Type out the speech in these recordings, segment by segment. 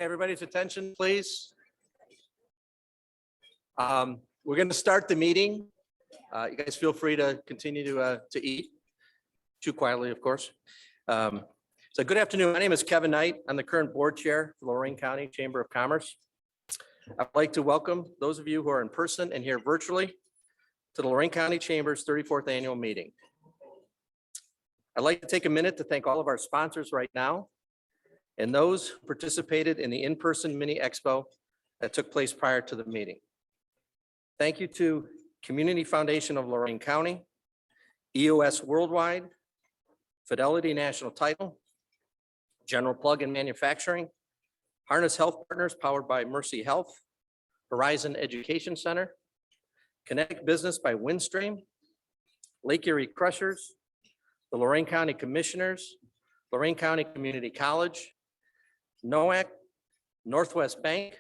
Everybody's attention, please. We're going to start the meeting. You guys feel free to continue to eat. Chew quietly, of course. So good afternoon. My name is Kevin Knight. I'm the current board chair for Lorain County Chamber of Commerce. I'd like to welcome those of you who are in person and here virtually to the Lorain County Chamber's 34th annual meeting. I'd like to take a minute to thank all of our sponsors right now and those who participated in the in-person mini expo that took place prior to the meeting. Thank you to Community Foundation of Lorain County, EOS Worldwide, Fidelity National Title, General Plug and Manufacturing, Harness Health Partners powered by Mercy Health, Horizon Education Center, Kinetic Business by Windstream, Lake Erie Crushers, the Lorain County Commissioners, Lorain County Community College, NOAC, Northwest Bank,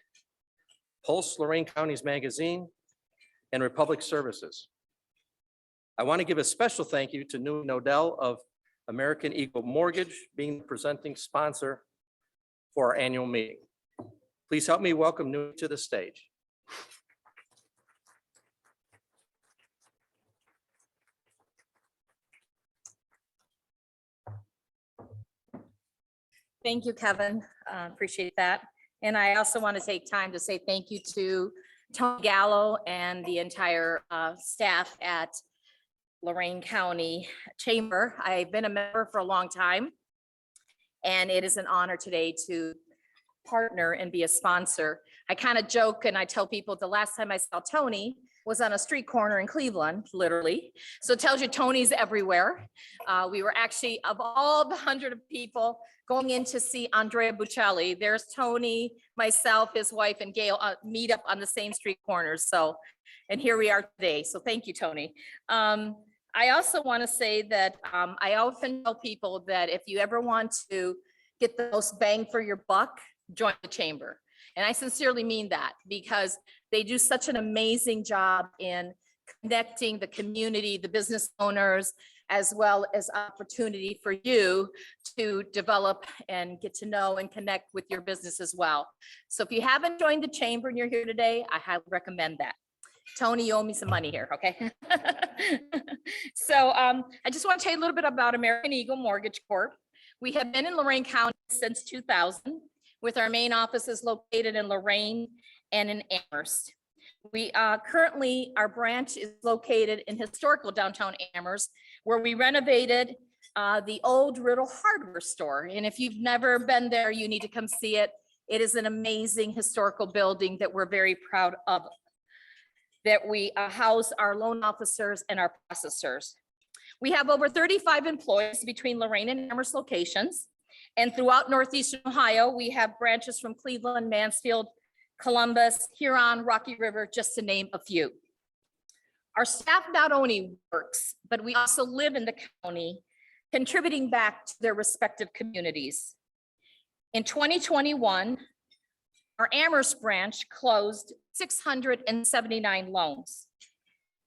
Pulse Lorain County's Magazine, and Republic Services. I want to give a special thank you to Newey Nodell of American Eagle Mortgage being the presenting sponsor for our annual meeting. Please help me welcome Newey to the stage. Thank you, Kevin. Appreciate that. And I also want to take time to say thank you to Tony Gallo and the entire staff at Lorain County Chamber. I've been a member for a long time, and it is an honor today to partner and be a sponsor. I kind of joke and I tell people the last time I saw Tony was on a street corner in Cleveland, literally. So it tells you Tony's everywhere. We were actually, of all the 100 people going in to see Andrea Bocelli, there's Tony, myself, his wife, and Gail meet up on the same street corners. So, and here we are today. So thank you, Tony. I also want to say that I often tell people that if you ever want to get the most bang for your buck, join the chamber. And I sincerely mean that because they do such an amazing job in connecting the community, the business owners, as well as opportunity for you to develop and get to know and connect with your business as well. So if you haven't joined the chamber and you're here today, I highly recommend that. Tony, you owe me some money here, okay? So I just want to tell you a little bit about American Eagle Mortgage Corp. We have been in Lorain County since 2000, with our main offices located in Lorain and in Amherst. We currently, our branch is located in historical downtown Amherst, where we renovated the old Riddle Hardware store. And if you've never been there, you need to come see it. It is an amazing historical building that we're very proud of, that we house our loan officers and our processors. We have over 35 employees between Lorain and Amherst locations. And throughout Northeastern Ohio, we have branches from Cleveland, Mansfield, Columbus, Huron, Rocky River, just to name a few. Our staff not only works, but we also live in the county, contributing back to their respective communities. In 2021, our Amherst branch closed 679 loans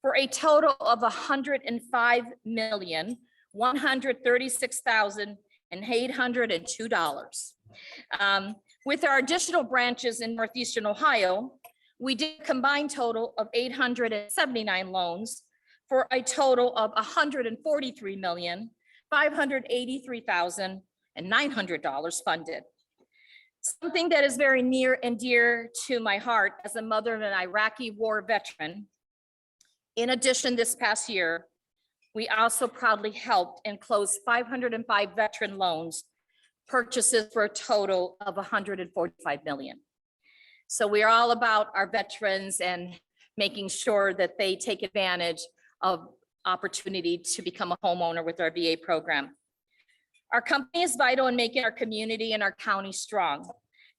for a total of $105,136,802. With our additional branches in Northeastern Ohio, we did a combined total of 879 loans for a total of $143,583,900 funded. Something that is very near and dear to my heart as a mother of an Iraqi war veteran. In addition, this past year, we also proudly helped and closed 505 veteran loans, purchases for a total of $145 million. So we are all about our veterans and making sure that they take advantage of opportunity to become a homeowner with our VA program. Our company is vital in making our community and our county strong,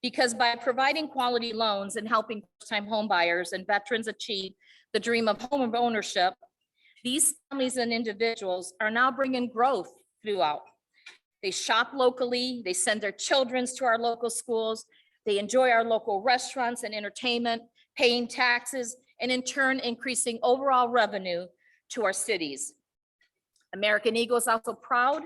because by providing quality loans and helping first-time home buyers and veterans achieve the dream of home ownership, these families and individuals are now bringing growth throughout. They shop locally, they send their children to our local schools, they enjoy our local restaurants and entertainment, paying taxes, and in turn increasing overall revenue to our cities. American Eagle is also proud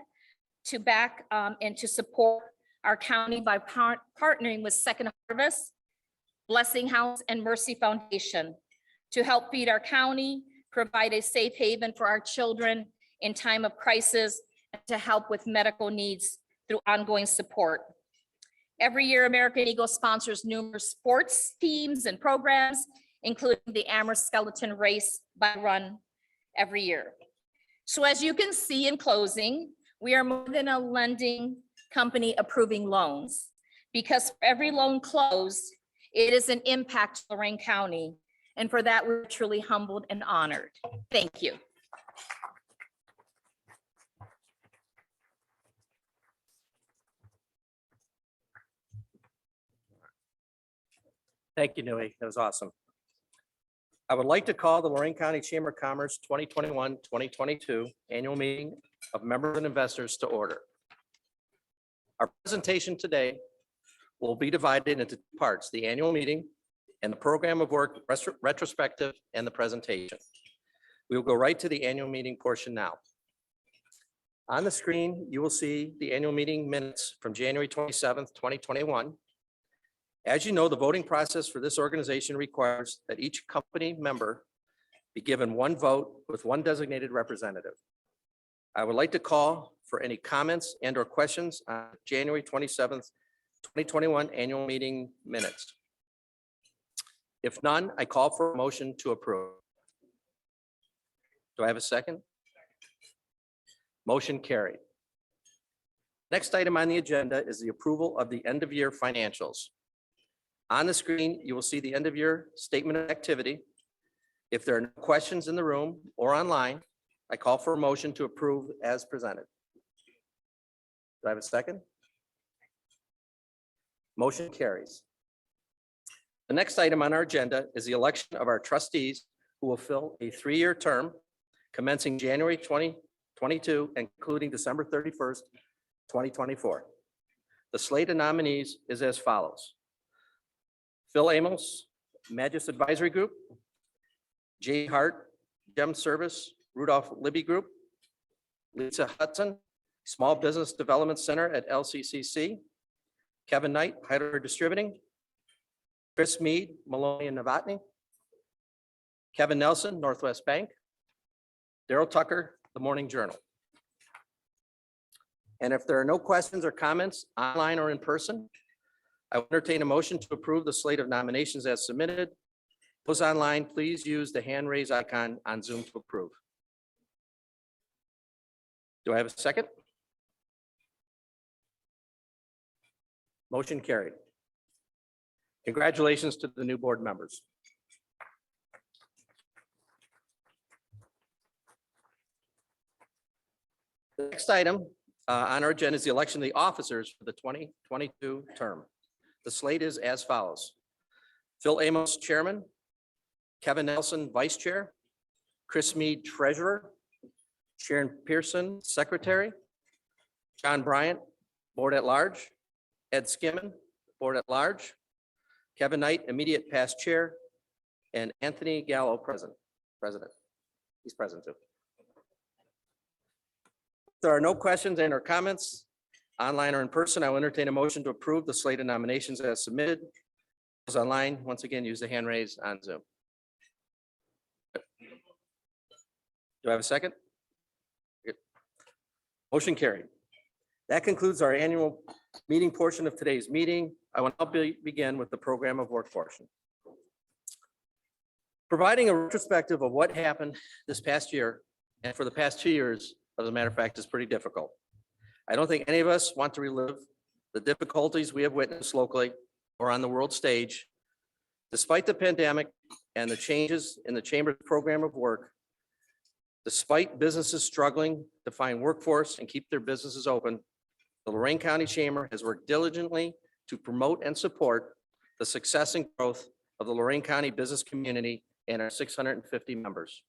to back and to support our county by partnering with Second Harvest, Blessing House, and Mercy Foundation to help feed our county, provide a safe haven for our children in time of crisis, and to help with medical needs through ongoing support. Every year, American Eagle sponsors numerous sports teams and programs, including the Amherst Skeleton Race by Run every year. So as you can see in closing, we are more than a lending company approving loans, because for every loan closed, it is an impact to Lorain County. And for that, we're truly humbled and honored. Thank you. Thank you, Nui. That was awesome. I would like to call the Lorain County Chamber of Commerce 2021-2022 annual meeting of members and investors to order. Our presentation today will be divided into two parts: the annual meeting and the program of work retrospective and the presentation. We will go right to the annual meeting portion now. On the screen, you will see the annual meeting minutes from January 27th, 2021. As you know, the voting process for this organization requires that each company member be given one vote with one designated representative. I would like to call for any comments and or questions on January 27th, 2021 annual meeting minutes. If none, I call for a motion to approve. Do I have a second? Motion carried. Next item on the agenda is the approval of the end of year financials. On the screen, you will see the end of year statement of activity. If there are no questions in the room or online, I call for a motion to approve as presented. Do I have a second? Motion carries. The next item on our agenda is the election of our trustees who will fill a 3-year term commencing January 2022 and concluding December 31st, 2024. The slate of nominees is as follows: Phil Amos, Magis Advisory Group; Jay Hart, Gem Service, Rudolph Libby Group; Lisa Hudson, Small Business Development Center at LCCC; Kevin Knight, Heidelberg Distributing; Chris Mead, Maloney and Novotny; Kevin Nelson, Northwest Bank; Daryl Tucker, The Morning Journal. And if there are no questions or comments online or in person, I will entertain a motion to approve the slate of nominations as submitted. Those online, please use the hand raise icon on Zoom to approve. Do I have a second? Motion carried. Congratulations to the new board members. The next item on our agenda is the election of the officers for the 2022 term. The slate is as follows: Phil Amos, Chairman; Kevin Nelson, Vice Chair; Chris Mead, Treasurer; Sharon Pearson, Secretary; John Bryant, Board at Large; Ed Skimmon, Board at Large; Kevin Knight, Immediate Past Chair; and Anthony Gallo, President. He's present too. If there are no questions and or comments online or in person, I will entertain a motion to approve the slate of nominations as submitted. Those online, once again, use the hand raise on Zoom. Do I have a second? Good. Motion carried. That concludes our annual meeting portion of today's meeting. I will now begin with the program of work portion. Providing a retrospective of what happened this past year and for the past 2 years, as a matter of fact, is pretty difficult. I don't think any of us want to relive the difficulties we have witnessed locally or on the world stage. Despite the pandemic and the changes in the Chamber's program of work, despite businesses struggling to find workforce and keep their businesses open, the Lorain County Chamber has worked diligently to promote and support the success and growth of the Lorain County business community and our 650 members.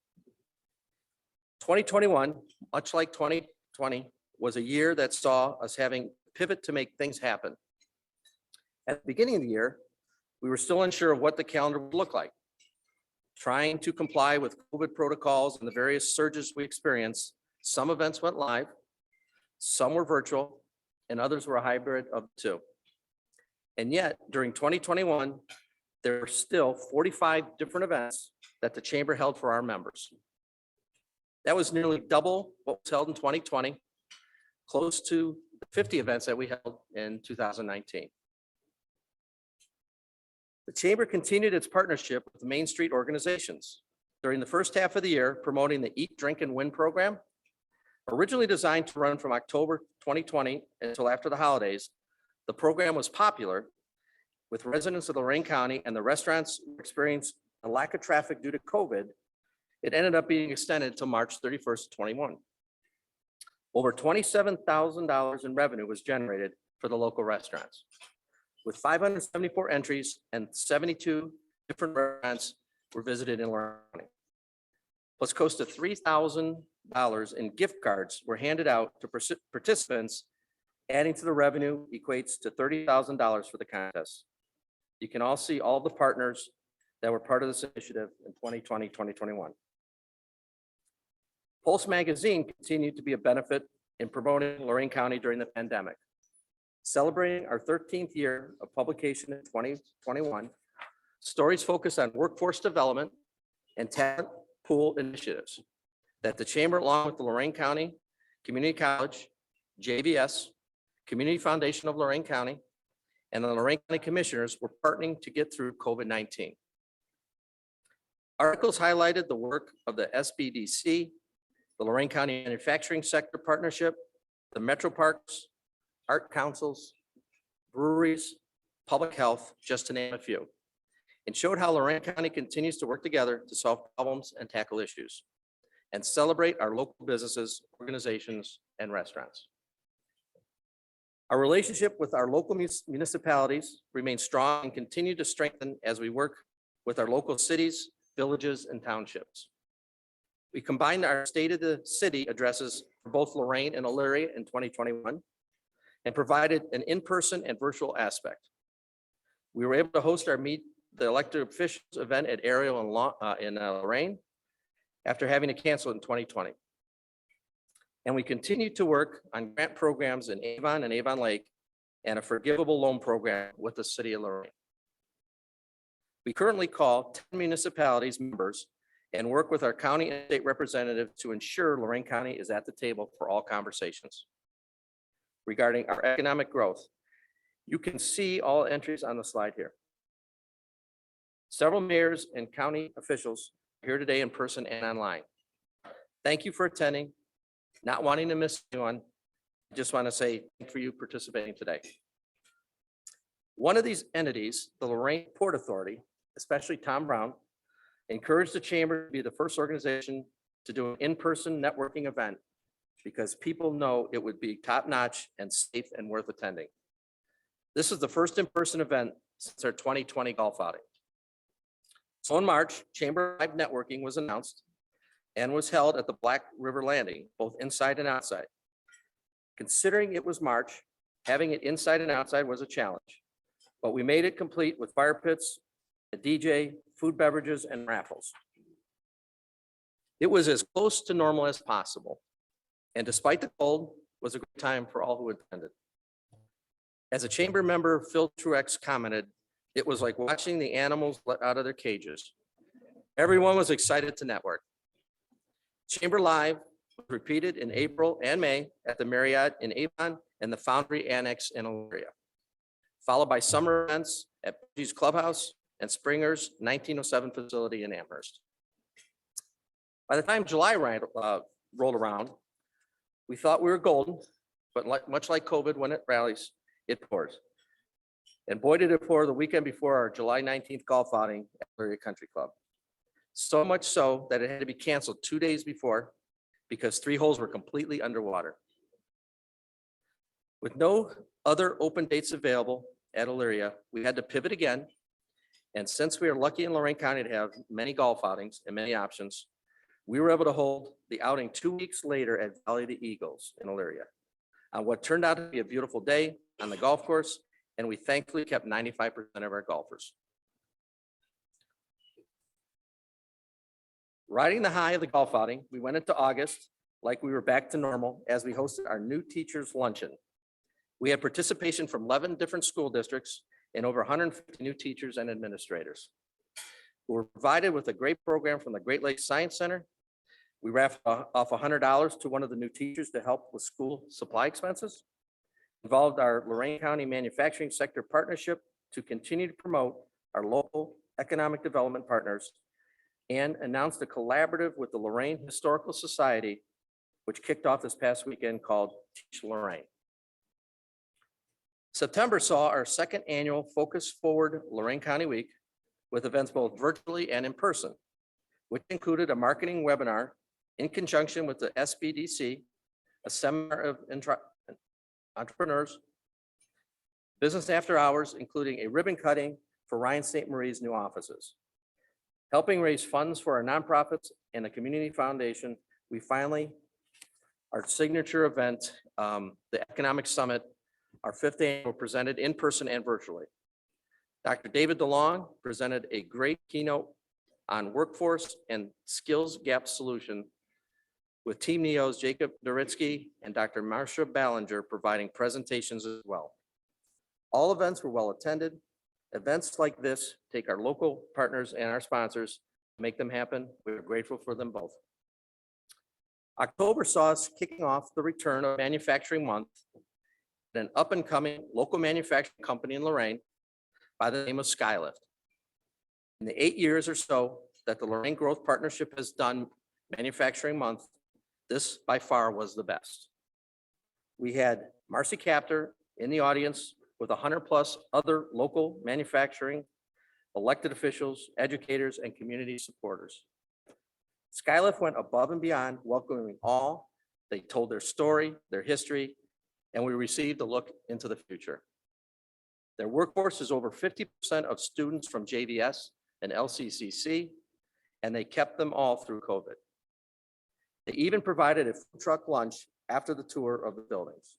2021, much like 2020, was a year that saw us having pivot to make things happen. At the beginning of the year, we were still unsure of what the calendar would look like. Trying to comply with COVID protocols and the various surges we experienced, some events went live, some were virtual, and others were a hybrid of the two. And yet, during 2021, there were still 45 different events that the chamber held for our members. That was nearly double what was held in 2020, close to the 50 events that we held in 2019. The chamber continued its partnership with the Main Street organizations during the first half of the year, promoting the Eat, Drink, and Win program. Originally designed to run from October 2020 until after the holidays, the program was popular with residents of Lorain County, and the restaurants experienced a lack of traffic due to COVID. It ended up being extended to March 31st, 21. Over $27,000 in revenue was generated for the local restaurants, with 574 entries and 72 different restaurants were visited in Lorain County. Plus close to $3,000 in gift cards were handed out to participants, adding to the revenue equates to $30,000 for the contest. You can all see all the partners that were part of this initiative in 2020, 2021. Pulse Magazine continued to be a benefit in promoting Lorain County during the pandemic. Celebrating our 13th year of publication in 2021, stories focus on workforce development and talent pool initiatives that the chamber, along with the Lorain County Community College, JVS, Community Foundation of Lorain County, and the Lorain County Commissioners were partnering to get through COVID-19. Articles highlighted the work of the SBDC, the Lorain County Manufacturing Sector Partnership, the Metro Parks, art councils, breweries, public health, just to name a few, and showed how Lorain County continues to work together to solve problems and tackle issues, and celebrate our local businesses, organizations, and restaurants. Our relationship with our local municipalities remains strong and continue to strengthen as we work with our local cities, villages, and townships. We combined our State of the City addresses for both Lorain and Elyria in 2021 and provided an in-person and virtual aspect. We were able to host our Meet the Elected Officials event at Ariel in Lorain after having to cancel in 2020. And we continue to work on grant programs in Avon and Avon Lake and a forgivable loan program with the city of Lorain. We currently call 10 municipalities members and work with our county and state representatives to ensure Lorain County is at the table for all conversations. Regarding our economic growth, you can see all entries on the slide here. Several mayors and county officials are here today in person and online. Thank you for attending. Not wanting to miss anyone, I just want to say thank you for you participating today. One of these entities, the Lorain Port Authority, especially Tom Brown, encouraged the chamber to be the first organization to do an in-person networking event because people know it would be top-notch and safe and worth attending. This is the first in-person event since our 2020 golf outing. So in March, Chamber Live Networking was announced and was held at the Black River Landing, both inside and outside. Considering it was March, having it inside and outside was a challenge, but we made it complete with fire pits, a DJ, food, beverages, and raffles. It was as close to normal as possible, and despite the cold, was a great time for all who attended. As a chamber member, Phil Truex commented, it was like watching the animals let out of their cages. Everyone was excited to network. Chamber Live was repeated in April and May at the Marriott in Avon and the Foundry Annex in Elyria, followed by summer events at Puggy's Clubhouse and Springer's 1907 facility in Amherst. By the time July rolled around, we thought we were golden, but much like COVID, when it rallies, it pours. And boy, did it pour the weekend before our July 19th golf outing at Elyria Country Club. So much so that it had to be canceled 2 days before because 3 holes were completely underwater. With no other open dates available at Elyria, we had to pivot again. And since we are lucky in Lorain County to have many golf outings and many options, we were able to hold the outing 2 weeks later at Valley of the Eagles in Elyria on what turned out to be a beautiful day on the golf course, and we thankfully kept 95% of our golfers. Riding the high of the golf outing, we went into August like we were back to normal as we hosted our new teachers luncheon. We had participation from 11 different school districts and over 150 new teachers and administrators. We were provided with a great program from the Great Lakes Science Center. We raffled off $100 to one of the new teachers to help with school supply expenses. Involved our Lorain County Manufacturing Sector Partnership to continue to promote our local economic development partners, and announced a collaborative with the Lorain Historical Society, which kicked off this past weekend, called Teach Lorain. September saw our second annual Focus Forward Lorain County Week, with events both virtually and in person, which included a marketing webinar in conjunction with the SBDC, a seminar of entrepreneurs, business after hours, including a ribbon cutting for Ryan St. Marie's new offices. Helping raise funds for our nonprofits and the community foundation, we finally, our signature event, the Economic Summit, our 5th annual, presented in person and virtually. Dr. David DeLong presented a great keynote on workforce and skills gap solution, with Team NEO's Jacob Doritsky and Dr. Marcia Ballinger providing presentations as well. All events were well attended. Events like this take our local partners and our sponsors to make them happen. We are grateful for them both. October saw us kicking off the return of Manufacturing Month at an up and coming local manufacturing company in Lorain by the name of Skylift. In the 8 years or so that the Lorain Growth Partnership has done Manufacturing Month, this by far was the best. We had Marcy Captor in the audience with 100+ other local manufacturing, elected officials, educators, and community supporters. Skylift went above and beyond, welcoming all. They told their story, their history, and we received a look into the future. Their workforce is over 50% of students from JVS and LCCC, and they kept them all through COVID. They even provided a food truck lunch after the tour of the buildings.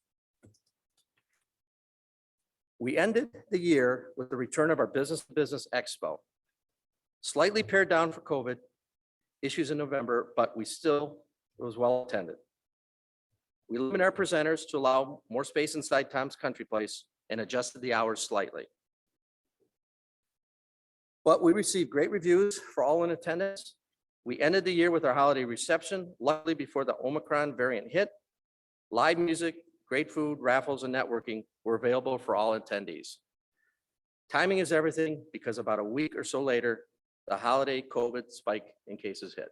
We ended the year with the return of our Business to Business Expo. Slightly pared down for COVID issues in November, but it was well attended. We limited our presenters to allow more space inside Tom's Country Place and adjusted the hours slightly. But we received great reviews for all in attendance. We ended the year with our holiday reception, luckily before the Omicron variant hit. Live music, great food, raffles, and networking were available for all attendees. Timing is everything, because about a week or so later, the holiday COVID spike in cases hit.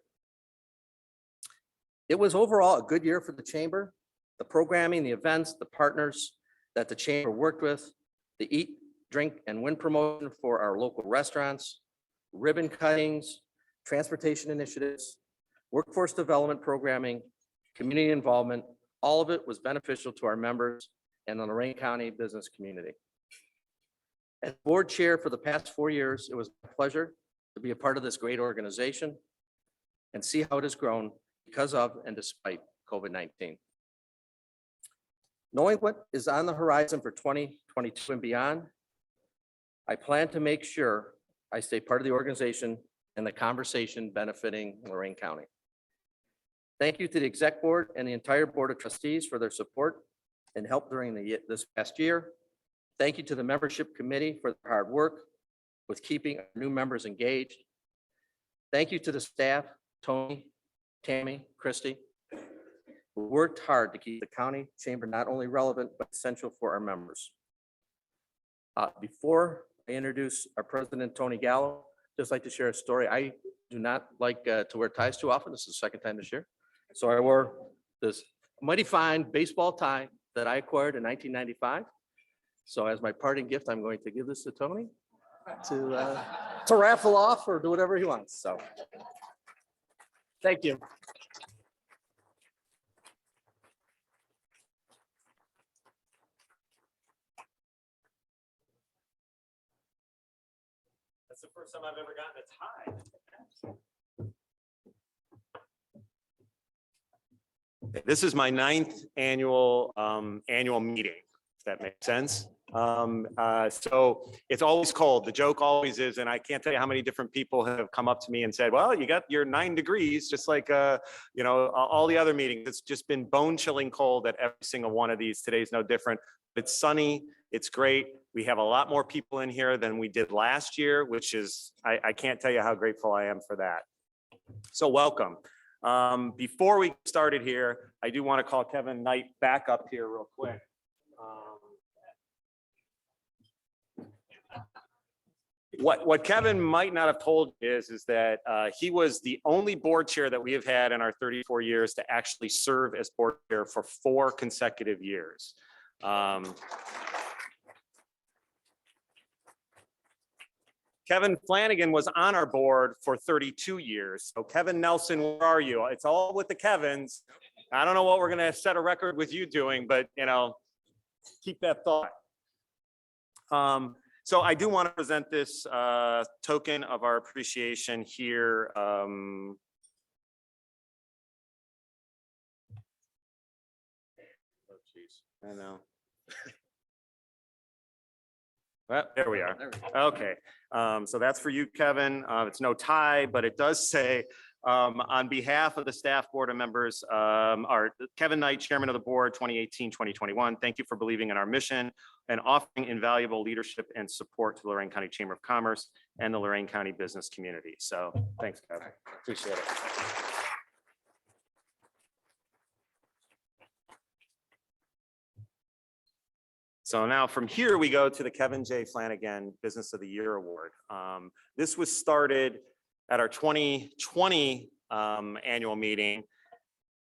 It was overall a good year for the Chamber. The programming, the events, the partners that the Chamber worked with, the Eat, Drink, and Win promotion for our local restaurants, ribbon cuttings, transportation initiatives, workforce development programming, community involvement, all of it was beneficial to our members and the Lorain County business community. As board chair for the past 4 years, it was a pleasure to be a part of this great organization and see how it has grown because of and despite COVID-19. Knowing what is on the horizon for 2022 and beyond, I plan to make sure I stay part of the organization and the conversation benefiting Lorain County. Thank you to the exec board and the entire board of trustees for their support and help during this past year. Thank you to the membership committee for their hard work with keeping our new members engaged. Thank you to the staff, Tony, Tammy, Christy, who worked hard to keep the county chamber not only relevant, but essential for our members. Before I introduce our president, Tony Gallo, just like to share a story. I do not like to wear ties too often. This is the second time this year. So I wore this mighty fine baseball tie that I acquired in 1995. So as my parting gift, I'm going to give this to Tony to raffle off or do whatever he wants. So thank you. That's the first time I've ever gotten a tie. This is my 9th annual meeting, if that makes sense. So it's always cold. The joke always is, and I can't tell you how many different people have come up to me and said, well, you got your 9 degrees, just like, all the other meetings. It's just been bone chilling cold at every single one of these. Today's no different. It's sunny, it's great. We have a lot more people in here than we did last year, which is, I can't tell you how grateful I am for that. So welcome. Before we get started here, I do want to call Kevin Knight back up here real quick. What Kevin might not have told you is that he was the only board chair that we have had in our 34 years to actually serve as board chair for 4 consecutive years. Kevin Flanagan was on our board for 32 years. So Kevin Nelson, where are you? It's all with the Kevins. I don't know what we're going to set a record with you doing, but you know, keep that thought. So I do want to present this token of our appreciation here. Oh, geez, I know. Well, there we are. Okay, so that's for you, Kevin. It's no tie, but it does say, on behalf of the staff, board and members, our Kevin Knight, Chairman of the Board, 2018-2021. Thank you for believing in our mission and offering invaluable leadership and support to the Lorain County Chamber of Commerce and the Lorain County business community. So thanks, Kevin. Appreciate it. So now from here, we go to the Kevin J. Flanagan Business of the Year Award. This was started at our 2020 annual meeting,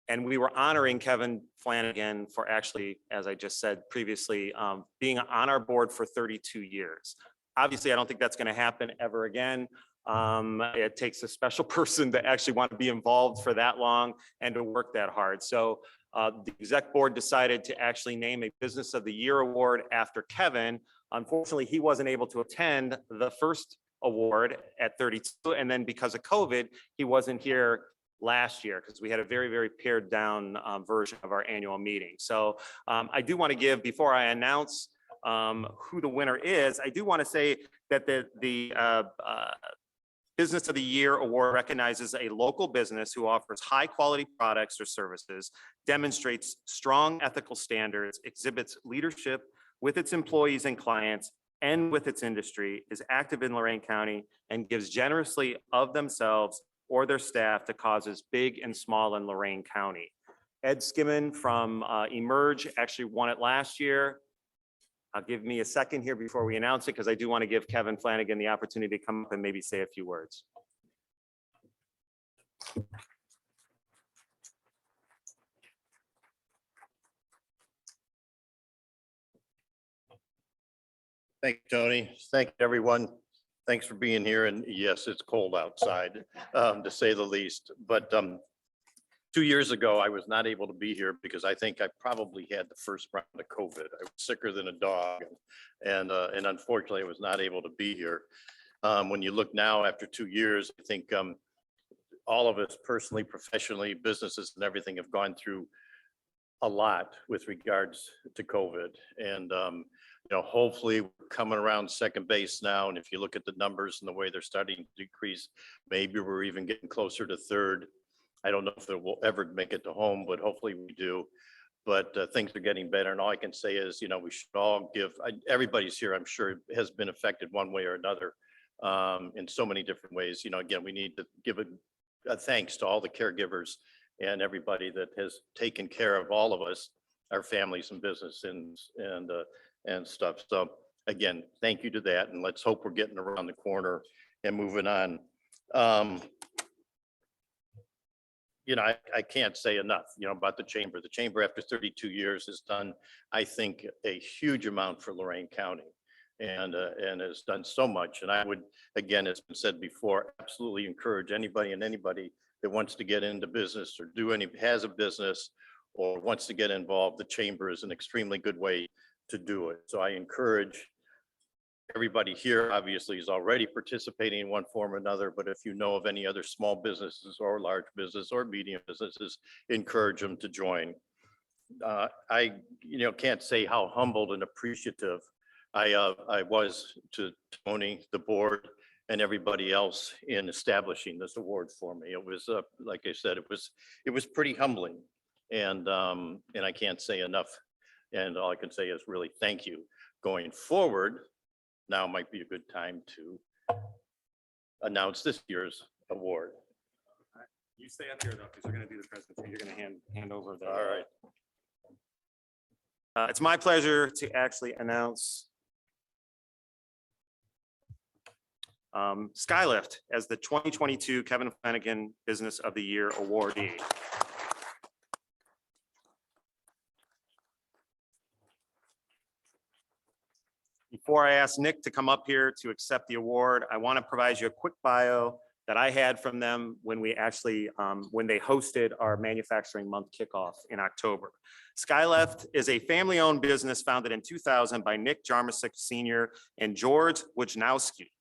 and we were honoring Kevin Flanagan for actually, as I just said previously, being on our board for 32 years. Obviously, I don't think that's going to happen ever again. It takes a special person to actually want to be involved for that long and to work that hard. So the exec board decided to actually name a Business of the Year Award after Kevin. Unfortunately, he wasn't able to attend the first award at 32. And then because of COVID, he wasn't here last year because we had a very, very pared down version of our annual meeting. So I do want to give, before I announce who the winner is, I do want to say that the Business of the Year Award recognizes a local business who offers high quality products or services, demonstrates strong ethical standards, exhibits leadership with its employees and clients and with its industry, is active in Lorain County, and gives generously of themselves or their staff to causes big and small in Lorain County. Ed Skimmon from Emerge actually won it last year. Give me a second here before we announce it, because I do want to give Kevin Flanagan the opportunity to come up and maybe say a few words. Thank you, Tony. Thank you, everyone. Thanks for being here. And yes, it's cold outside, to say the least. But 2 years ago, I was not able to be here because I think I probably had the first round of COVID. I was sicker than a dog, and unfortunately, I was not able to be here. When you look now after 2 years, I think all of us personally, professionally, businesses and everything have gone through a lot with regards to COVID. And you know, hopefully we're coming around second base now. And if you look at the numbers and the way they're starting to decrease, maybe we're even getting closer to third. I don't know if it will ever make it to home, but hopefully we do. But things are getting better. And all I can say is, you know, we should all give, everybody's here, I'm sure has been affected one way or another in so many different ways. You know, again, we need to give a thanks to all the caregivers and everybody that has taken care of all of us, our families and business and stuff. So again, thank you to that. And let's hope we're getting around the corner and moving on. You know, I can't say enough, you know, about the chamber. The chamber after 32 years has done, I think, a huge amount for Lorain County and has done so much. And I would, again, as been said before, absolutely encourage anybody that wants to get into business or has a business or wants to get involved. The chamber is an extremely good way to do it. So I encourage everybody here obviously is already participating in one form or another, but if you know of any other small businesses or large business or medium businesses, encourage them to join. I, you know, can't say how humbled and appreciative I was to Tony, the board, and everybody else in establishing this award for me. It was, like I said, it was pretty humbling, and I can't say enough, And all I can say is really thank you. Going forward, now might be a good time to announce this year's award. You stay up here though, because you're going to do the presentation. You're going to hand over the. All right. It's my pleasure to actually announce Skylift as the 2022 Kevin Flanagan Business of the Year awardee. Before I ask Nick to come up here to accept the award, I want to provide you a quick bio that I had from them when we actually, when they hosted our Manufacturing Month kickoff in October. Skylift is a family-owned business founded in 2000 by Nick Jarmasic Sr. and George Wojnowski.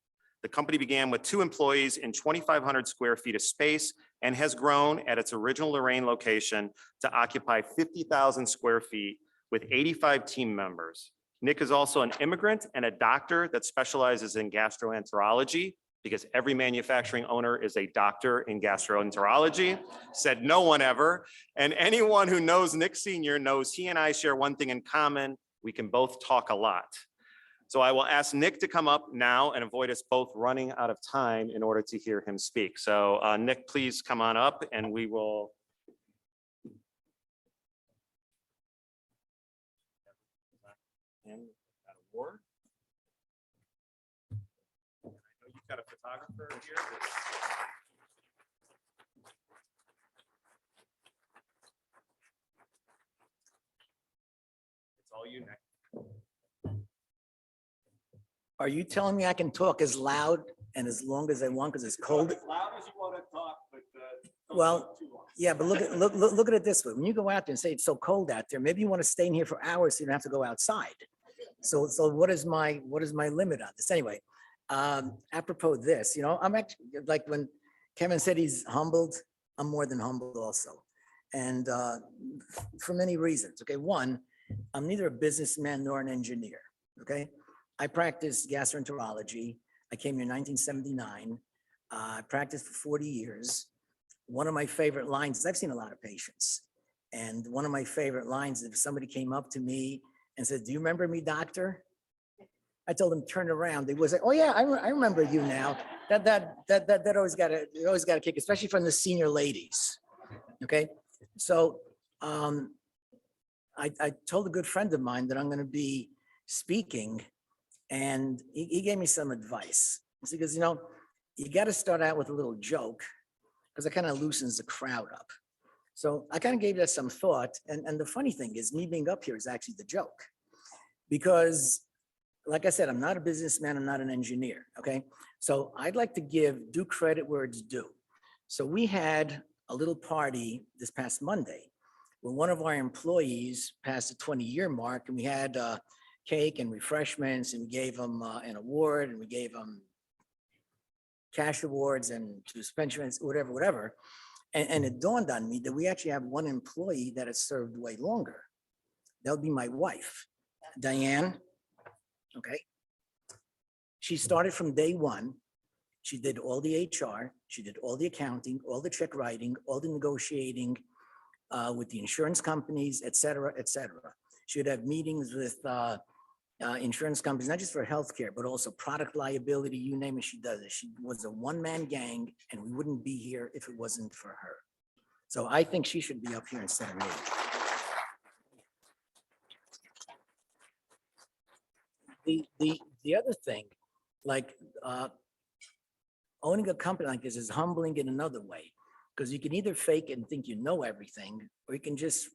The company began with 2 employees in 2,500 square feet of space and has grown at its original Lorain location to occupy 50,000 square feet with 85 team members. Nick is also an immigrant and a doctor that specializes in gastroenterology, because every manufacturing owner is a doctor in gastroenterology, said no one ever. And anyone who knows Nick Sr. knows he and I share one thing in common: we can both talk a lot. So I will ask Nick to come up now and avoid us both running out of time in order to hear him speak. So Nick, please come on up and we will. And that award. I know you've got a photographer here. It's all you, Nick. Are you telling me I can talk as loud and as long as I want because it's cold? As loud as you want to talk, but don't Well, talk too long. Yeah, but look at it this way. When you go out there and say it's so cold out there, maybe you want to stay in here for hours so you don't have to go outside. So what is my limit on this? Anyway, apropos this, I'm actually, like when Kevin said he's humbled, I'm more than humbled also. And for many reasons. Okay, one, I'm neither a businessman nor an engineer. Okay, I practiced gastroenterology. I came here in 1979. I practiced for 40 years. One of my favorite lines is I've seen a lot of patients. And one of my favorite lines, if somebody came up to me and said, "Do you remember me, doctor?" I told them, turn around. They was like, "Oh yeah, I remember you now." That always got a kick, especially from the senior ladies. Okay. So I told a good friend of mine that I'm going to be speaking, and he gave me some advice. He goes, you got to start out with a little joke because it kind of loosens the crowd up. So I kind of gave that some thought. And the funny thing is, me being up here is actually the joke. Because like I said, I'm not a businessman, I'm not an engineer, okay? So I'd like to give due credit where it's due. So we had a little party this past Monday where one of our employees passed the 20-year mark, and we had cake and refreshments, and we gave him an award, and we gave him cash awards and suspensions, whatever. And it dawned on me that we actually have one employee that has served way longer. That would be my wife, Diane. Okay. She started from day one. She did all the HR, she did all the accounting, all the check writing, all the negotiating with the insurance companies, et cetera, et cetera. She would have meetings with insurance companies, not just for healthcare, but also product liability, you name it, she does it. She was a one-man gang, and we wouldn't be here if it wasn't for her. So I think she should be up here instead of me. The other thing, like owning a company like this is humbling in another way, because you can either fake it and think you know everything, or you can just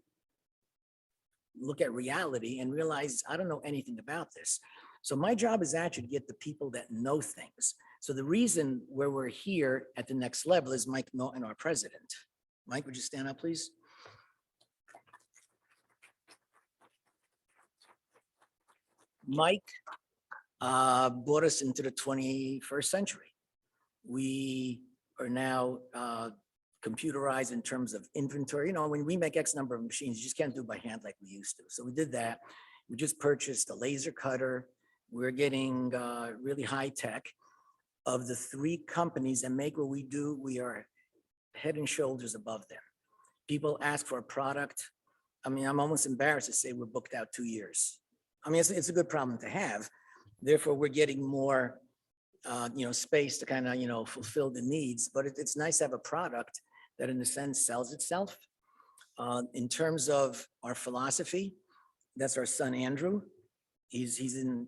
look at reality and realize I don't know anything about this. So my job is actually to get the people that know things. So the reason where we're here at the next level is Mike Norton, our president. Mike, would you stand up, please? Mike brought us into the 21st century. We are now computerized in terms of inventory. When we make X number of machines, you just can't do it by hand like we used to. So we did that. We just purchased a laser cutter. We're getting really high tech. Of the 3 companies that make what we do, we are head and shoulders above them. People ask for a product, I mean, I'm almost embarrassed to say we're booked out 2 years. I mean, it's a good problem to have. Therefore, we're getting more, space to kind of, fulfill the needs, but it's nice to have a product that in a sense sells itself. In terms of our philosophy, that's our son, Andrew. He's in,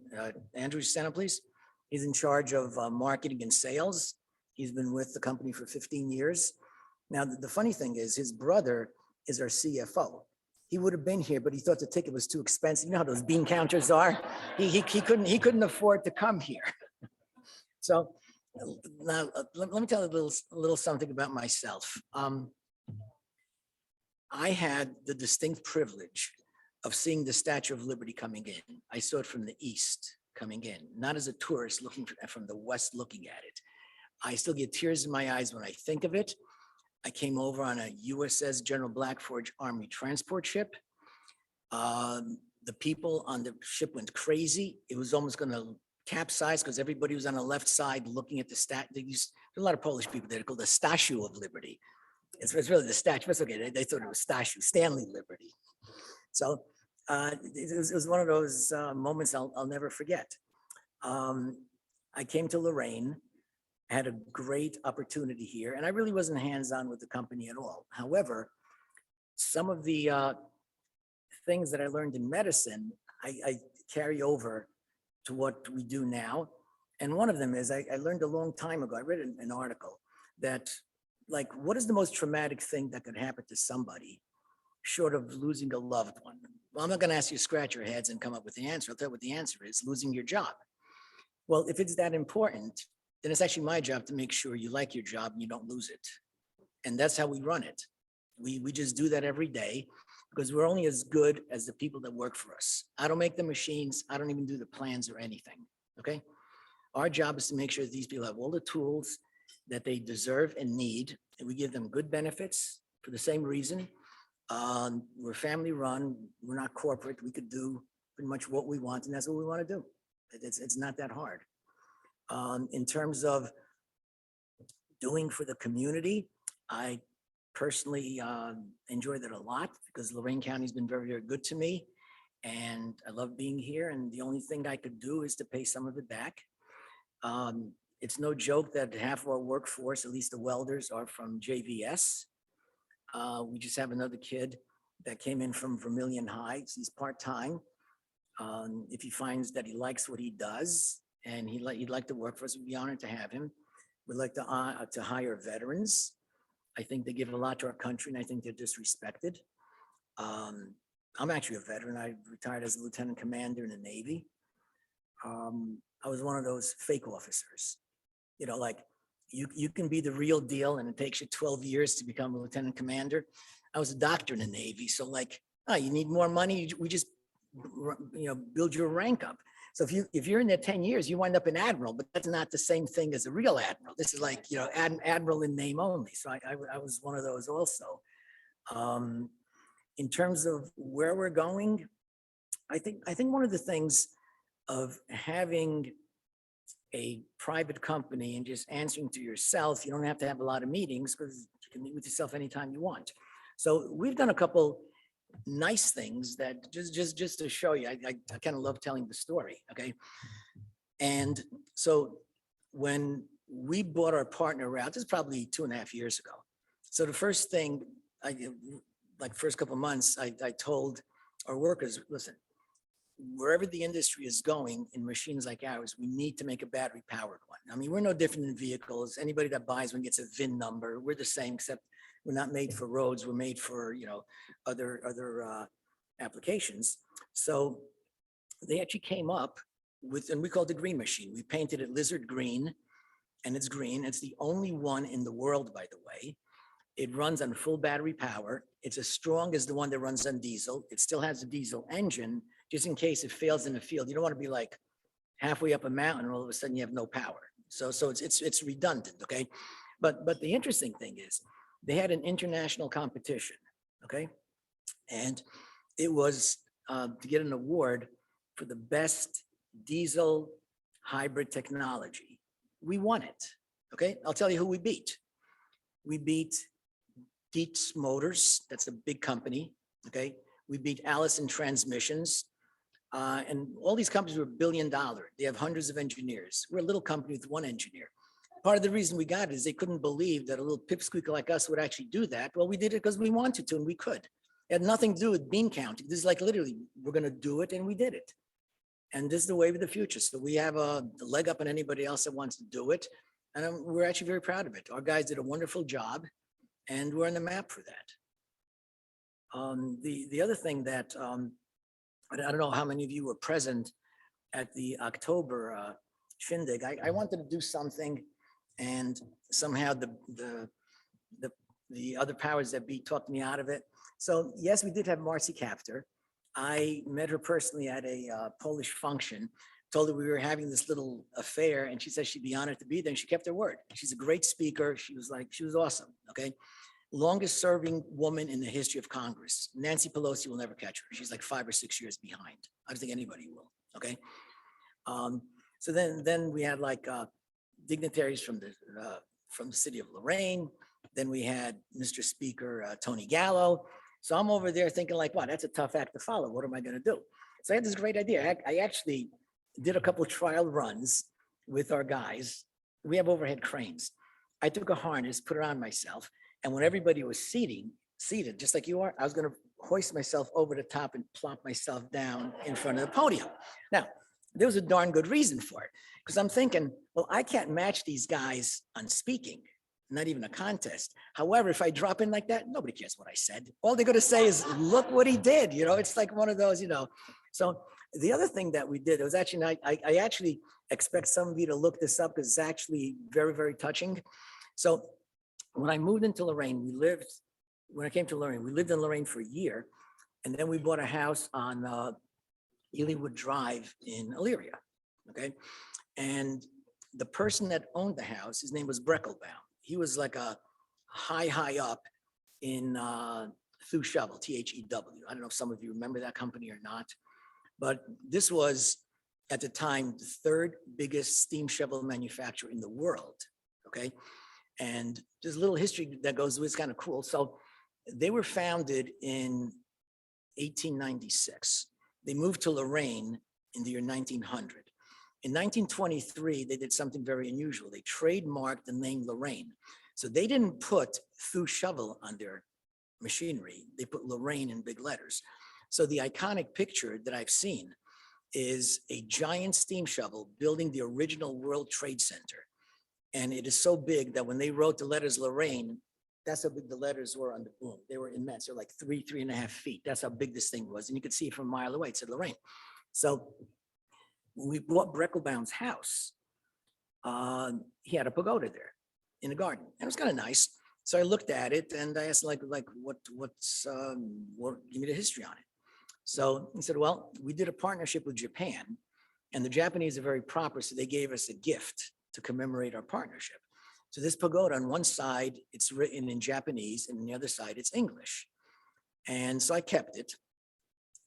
Andrew, stand up, please. He's in charge of marketing and sales. He's been with the company for 15 years. Now, the funny thing is his brother is our CFO. He would have been here, but he thought the ticket was too expensive. You know how those bean counters are? He couldn't afford to come here. So now let me tell you a little something about myself. I had the distinct privilege of seeing the Statue of Liberty coming in. I saw it from the east coming in, not as a tourist looking from the west looking at it. I still get tears in my eyes when I think of it. I came over on a USS General Blackforge Army transport ship. The people on the ship went crazy. It was almost going to capsize because everybody was on the left side looking at the there's a lot of Polish people there called the Statue of Liberty. It's really the statue. That's okay. They thought it was statue, Stanley Liberty. So it was one of those moments I'll never forget. I came to Lorain, had a great opportunity here, and I really wasn't hands-on with the company at all. However, some of the things that I learned in medicine, I carry over to what we do now. And one of them is I learned a long time ago, I read an article that, like, what is the most traumatic thing that could happen to somebody short of losing a loved one? Well, I'm not going to ask you to scratch your heads and come up with the answer. I'll tell you what the answer is: losing your job. Well, if it's that important, then it's actually my job to make sure you like your job and you don't lose it. And that's how we run it. We just do that every day because we're only as good as the people that work for us. I don't make the machines. I don't even do the plans or anything. Okay. Our job is to make sure that these people have all the tools that they deserve and need. And we give them good benefits for the same reason. We're family run. We're not corporate. We could do pretty much what we want, and that's what we want to do. It's not that hard. In terms of doing for the community, I personally enjoy that a lot because Lorain County has been very, very good to me. And I love being here. And the only thing I could do is to pay some of it back. It's no joke that half of our workforce, at least the welders, are from JVS. We just have another kid that came in from Vermilion Heights. He's part-time. If he finds that he likes what he does and he'd like to work for us, we'd be honored to have him. We'd like to hire veterans. I think they give a lot to our country, and I think they're disrespected. I'm actually a veteran. I retired as a lieutenant commander in the Navy. I was one of those fake officers. You know, like you can be the real deal and it takes you 12 years to become a lieutenant commander. I was a doctor in the Navy. So like, oh, you need more money. We just, build your rank up. So if you're in there 10 years, you wind up an admiral, but that's not the same thing as a real admiral. This is like, admiral in name only. So I was one of those also. In terms of where we're going, I think one of the things of having a private company and just answering to yourself, you don't have to have a lot of meetings because you can meet with yourself anytime you want. So we've done a couple nice things that just to show you, I kind of love telling the story. Okay. And so when we bought our partner out, this is probably 2.5 years ago. So the first thing first couple of months, I told our workers, listen, wherever the industry is going in machines like ours, we need to make a battery powered one. I mean, we're no different than vehicles. Anybody that buys one gets a VIN number. We're the same, except we're not made for roads. We're made for, other applications. So they actually came up with, and we called it green machine. We painted it lizard green, and it's green. It's the only one in the world, by the way. It runs on full battery power. It's as strong as the one that runs on diesel. It still has a diesel engine, just in case it fails in the field. You don't want to be like halfway up a mountain and all of a sudden you have no power. So it's redundant, okay? But the interesting thing is they had an international competition, okay? And it was to get an award for the best diesel hybrid technology. We won it, okay? I'll tell you who we beat. We beat Dietz Motors, that's a big company, okay? We beat Allison Transmissions. And all these companies were $1 billion. They have hundreds of engineers. We're a little company with one engineer. Part of the reason we got it is they couldn't believe that a little pipsqueak like us would actually do that. Well, we did it because we wanted to and we could. It had nothing to do with bean counting. This is like literally, we're going to do it and we did it. And this is the way of the future. So we have a leg up on anybody else that wants to do it. And we're actually very proud of it. Our guys did a wonderful job and we're on the map for that. The other thing that I don't know how many of you were present at the October shindig. I wanted to do something, and somehow the other powers that be talked me out of it. So yes, we did have Marcy Kaptur. I met her personally at a Polish function, told her we were having this little affair, and she said she'd be honored to be there, and she kept her word. She's a great speaker. She was awesome, okay? Longest serving woman in the history of Congress. Nancy Pelosi will never catch her. She's like 5 or 6 years behind. I don't think anybody will, okay? So then we had like dignitaries from the city of Lorain. Then we had Mr. Speaker Tony Gallo. So I'm over there thinking like, wow, that's a tough act to follow. What am I gonna do? So I had this great idea. I actually did a couple of trial runs with our guys. We have overhead cranes. I took a harness, put it on myself, and when everybody was seated, just like you are, I was gonna hoist myself over the top and plop myself down in front of the podium. Now, there was a darn good reason for it, because I'm thinking, well, I can't match these guys on speaking, not even a contest. However, if I drop in like that, nobody cares what I said. All they're gonna say is, look what he did, it's like one of those, So the other thing that we did, it was actually, I actually expect some of you to look this up because it's actually very, very touching. So when I moved into Lorain, when I came to Lorain, we lived in Lorain for a year. And then we bought a house on Elywood Drive in Elyria, okay? And the person that owned the house, his name was Breckelbaum. He was like a high up in Thu Shovel, T-H-E-W. I don't know if some of you remember that company or not, but this was at the time the third biggest steam shovel manufacturer in the world, okay? And there's a little history that goes with, it's kind of cool. So they were founded in 1896. They moved to Lorain in the year 1900. In 1923, they did something very unusual. They trademarked the name Lorain. So they didn't put Thu Shovel on their machinery. They put Lorain in big letters. So the iconic picture that I've seen is a giant steam shovel building the original World Trade Center. And it is so big that when they wrote the letters Lorain, that's how big the letters were on the boom. They were immense. They're like 3.5 feet. That's how big this thing was. And you could see it from a mile away. It said Lorain. So when we bought Breckelbaum's house, he had a pagoda there in the garden. And it was kind of nice. So I looked at it and I asked give me the history on it. So he said, well, we did a partnership with Japan and the Japanese are very proper. So they gave us a gift to commemorate our partnership. So this pagoda, on one side, it's written in Japanese, and on the other side, it's English. And so I kept it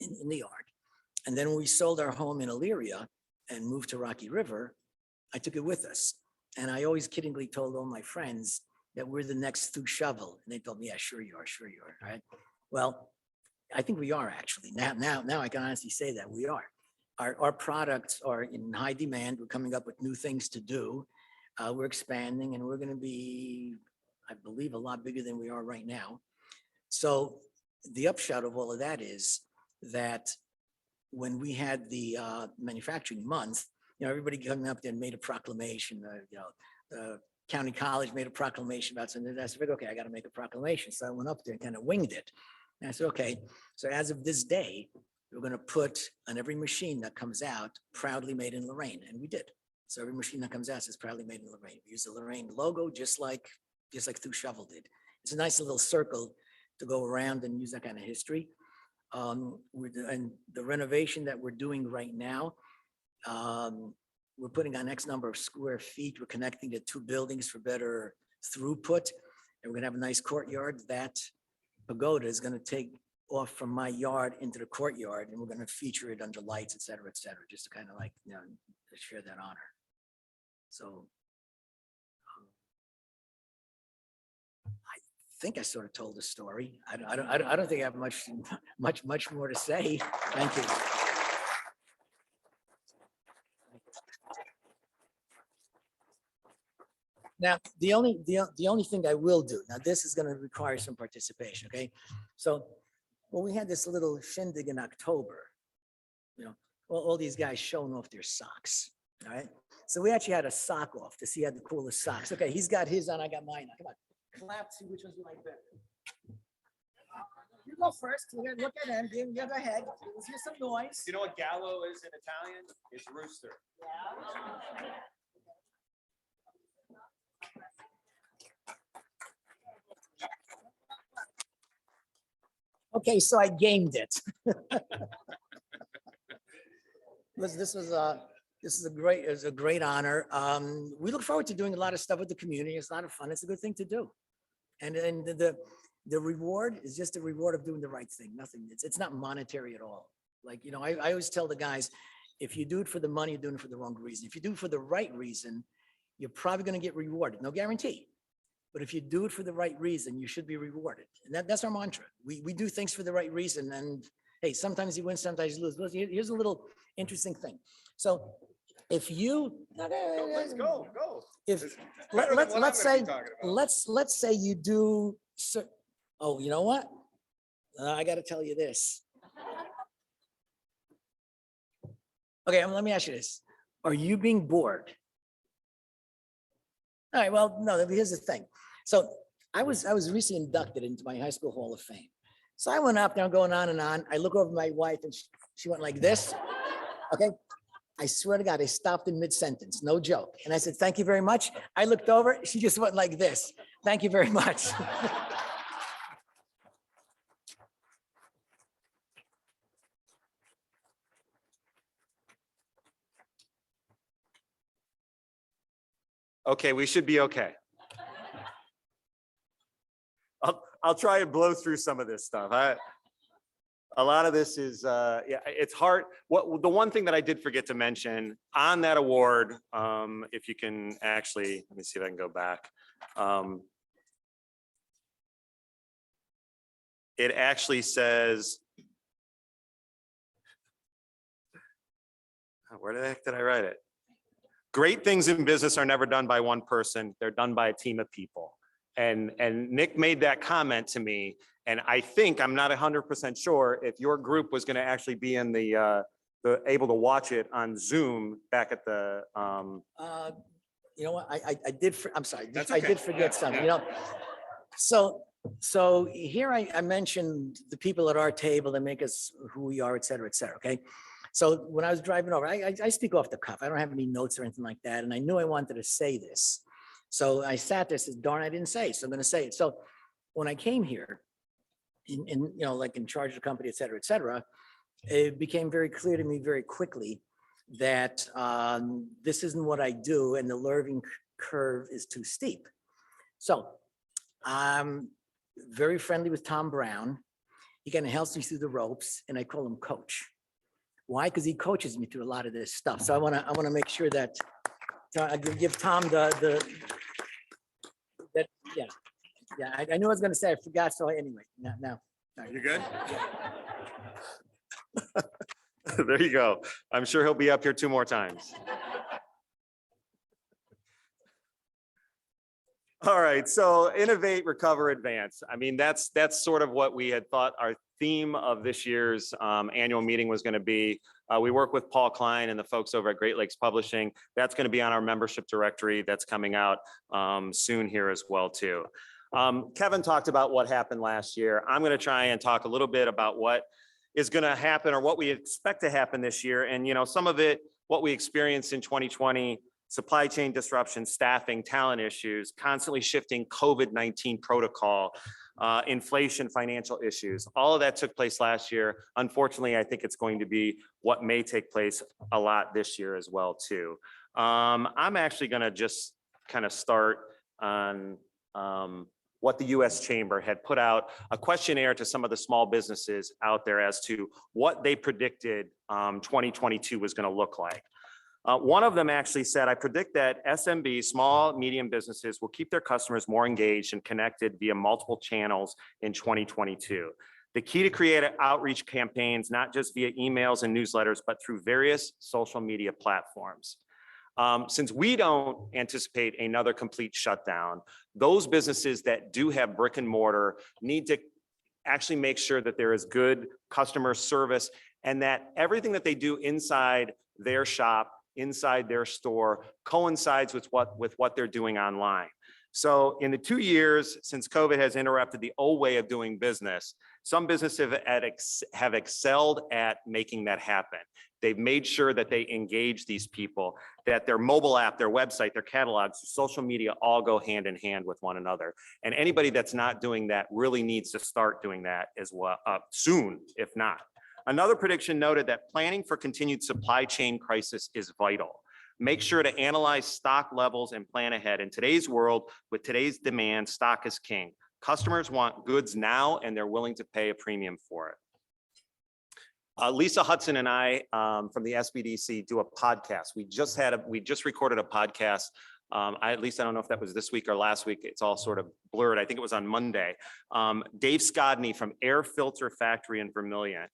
in the yard. And then when we sold our home in Elyria and moved to Rocky River, I took it with us. And I always kiddingly told all my friends that we're the next Thu Shovel. And they told me, yeah, sure you are, right? Well, I think we are actually. Now I can honestly say that we are. Our products are in high demand. We're coming up with new things to do. We're expanding and we're going to be, I believe, a lot bigger than we are right now. So the upshot of all of that is that when we had the manufacturing month, everybody coming up there and made a proclamation. The county college made a proclamation about something. I said, okay, I got to make a proclamation. So I went up there and kind of winged it. And I said, okay, so as of this day, we're going to put on every machine that comes out, proudly made in Lorain. And we did. So every machine that comes out says proudly made in Lorain. We use the Lorain logo, just like Thu Shovel did. It's a nice little circle to go around and use that kind of history. And the renovation that we're doing right now, we're putting on X number of square feet. We're connecting the two buildings for better throughput. And we're going to have a nice courtyard. That pagoda is going to take off from my yard into the courtyard, and we're going to feature it under lights, et cetera, just to kind of like, to share that honor. So I think I sort of told the story. I don't think I have much more to say. Thank you. Now, the only thing I will do, now this is going to require some participation, okay? So, well, we had this little shindig in October, you know, all these guys showing off their socks, all right? So we actually had a sock off to see who had the coolest socks. Okay, he's got his on, I got mine on. Come on, clap, see which ones you like better. You go first. Look at him. Go ahead. Let's hear some noise. You know what gallo is in Italian? It's rooster. Okay, so I gamed it. Listen, this is a great honor. We look forward to doing a lot of stuff with the community. It's a lot of fun. It's a good thing to do. And the reward is just the reward of doing the right thing. Nothing. It's not monetary at all. Like, you know, I always tell the guys, if you do it for the money, you're doing it for the wrong reason. If you do it for the right reason, you're probably going to get rewarded. No guarantee. But if you do it for the right reason, you should be rewarded. And that's our mantra. We do things for the right reason. And hey, sometimes you win, sometimes you lose. But here's a little interesting thing. So if you Let's go. if better than what I'm let's gonna say be talking about. let's say you do oh, you know what? I got to tell you this. Okay, let me ask you this. Are you being bored? All right, well, no, here's the thing. So I was recently inducted into my high school Hall of Fame. So I went up there, I'm going on and on. I look over my wife and she went like this. Okay. I swear to God, I stopped in mid-sentence, no joke. And I said, thank you very much. I looked over, she just went like this. Thank you very much. Okay, we should be okay. I'll try and blow through some of this stuff. A lot of this is, yeah, it's hard. The one thing that I did forget to mention on that award, if you can actually, let me see if I can go back. It actually says, where the heck did I write it? Great things in business are never done by one person. They're done by a team of people. And Nick made that comment to me. And I think, I'm not 100% sure if your group was going to actually be in the able to watch it on Zoom back at the. You know what, I did, I'm sorry, That's I okay. did forget Yeah, something, yeah. you know. So here I mentioned the people at our table that make us who we are, et cetera, okay? So when I was driving over, I speak off the cuff. I don't have any notes or anything like that. And I knew I wanted to say this. So I sat there, said, darn, I didn't say it. So I'm going to say it. So when I came here, in you know, like in charge of the company, et cetera, it became very clear to me very quickly that this isn't what I do and the learning curve is too steep. So I'm very friendly with Tom Brown. He kind of helps me through the ropes and I call him coach. Why? Because he coaches me through a lot of this stuff. So I want to make sure that I give Tom that yeah. I knew I was going to say, I forgot. So anyway, now. You good? There you go. I'm sure he'll be up here 2 more times. All right, so innovate, recover, advance. I mean, that's sort of what we had thought our theme of this year's annual meeting was going to be. We work with Paul Klein and the folks over at Great Lakes Publishing. That's going to be on our membership directory that's coming out soon here as well too. Kevin talked about what happened last year. I'm going to try and talk a little bit about what is going to happen or what we expect to happen this year. And, you know, some of it, what we experienced in 2020, supply chain disruption, staffing, talent issues, constantly shifting COVID-19 protocol, inflation, financial issues. All of that took place last year. Unfortunately, I think it's going to be what may take place a lot this year as well too. I'm actually going to just kind of start on what the U.S. Chamber had put out a questionnaire to some of the small businesses out there as to what they predicted 2022 was going to look like. One of them actually said, I predict that SMB, small, medium businesses, will keep their customers more engaged and connected via multiple channels in 2022. The key to create outreach campaigns, not just via emails and newsletters, but through various social media platforms. Since we don't anticipate another complete shutdown, those businesses that do have brick and mortar need to actually make sure that there is good customer service and that everything that they do inside their shop, inside their store, coincides with what they're doing online. So in the 2 years since COVID has interrupted the old way of doing business, some businesses have excelled at making that happen. They've made sure that they engage these people, that their mobile app, their website, their catalogs, social media all go hand in hand with one another. And anybody that's not doing that really needs to start doing that as well soon, if not. Another prediction noted that planning for continued supply chain crisis is vital. Make sure to analyze stock levels and plan ahead. In today's world, with today's demand, stock is king. Customers want goods now and they're willing to pay a premium for it. Lisa Hudson and I from the SBDC do a podcast. We just recorded a podcast. At least I don't know if that was this week or last week. It's all sort of blurred. I think it was on Monday. Dave Skodny from Air Filter Factory in Vermilion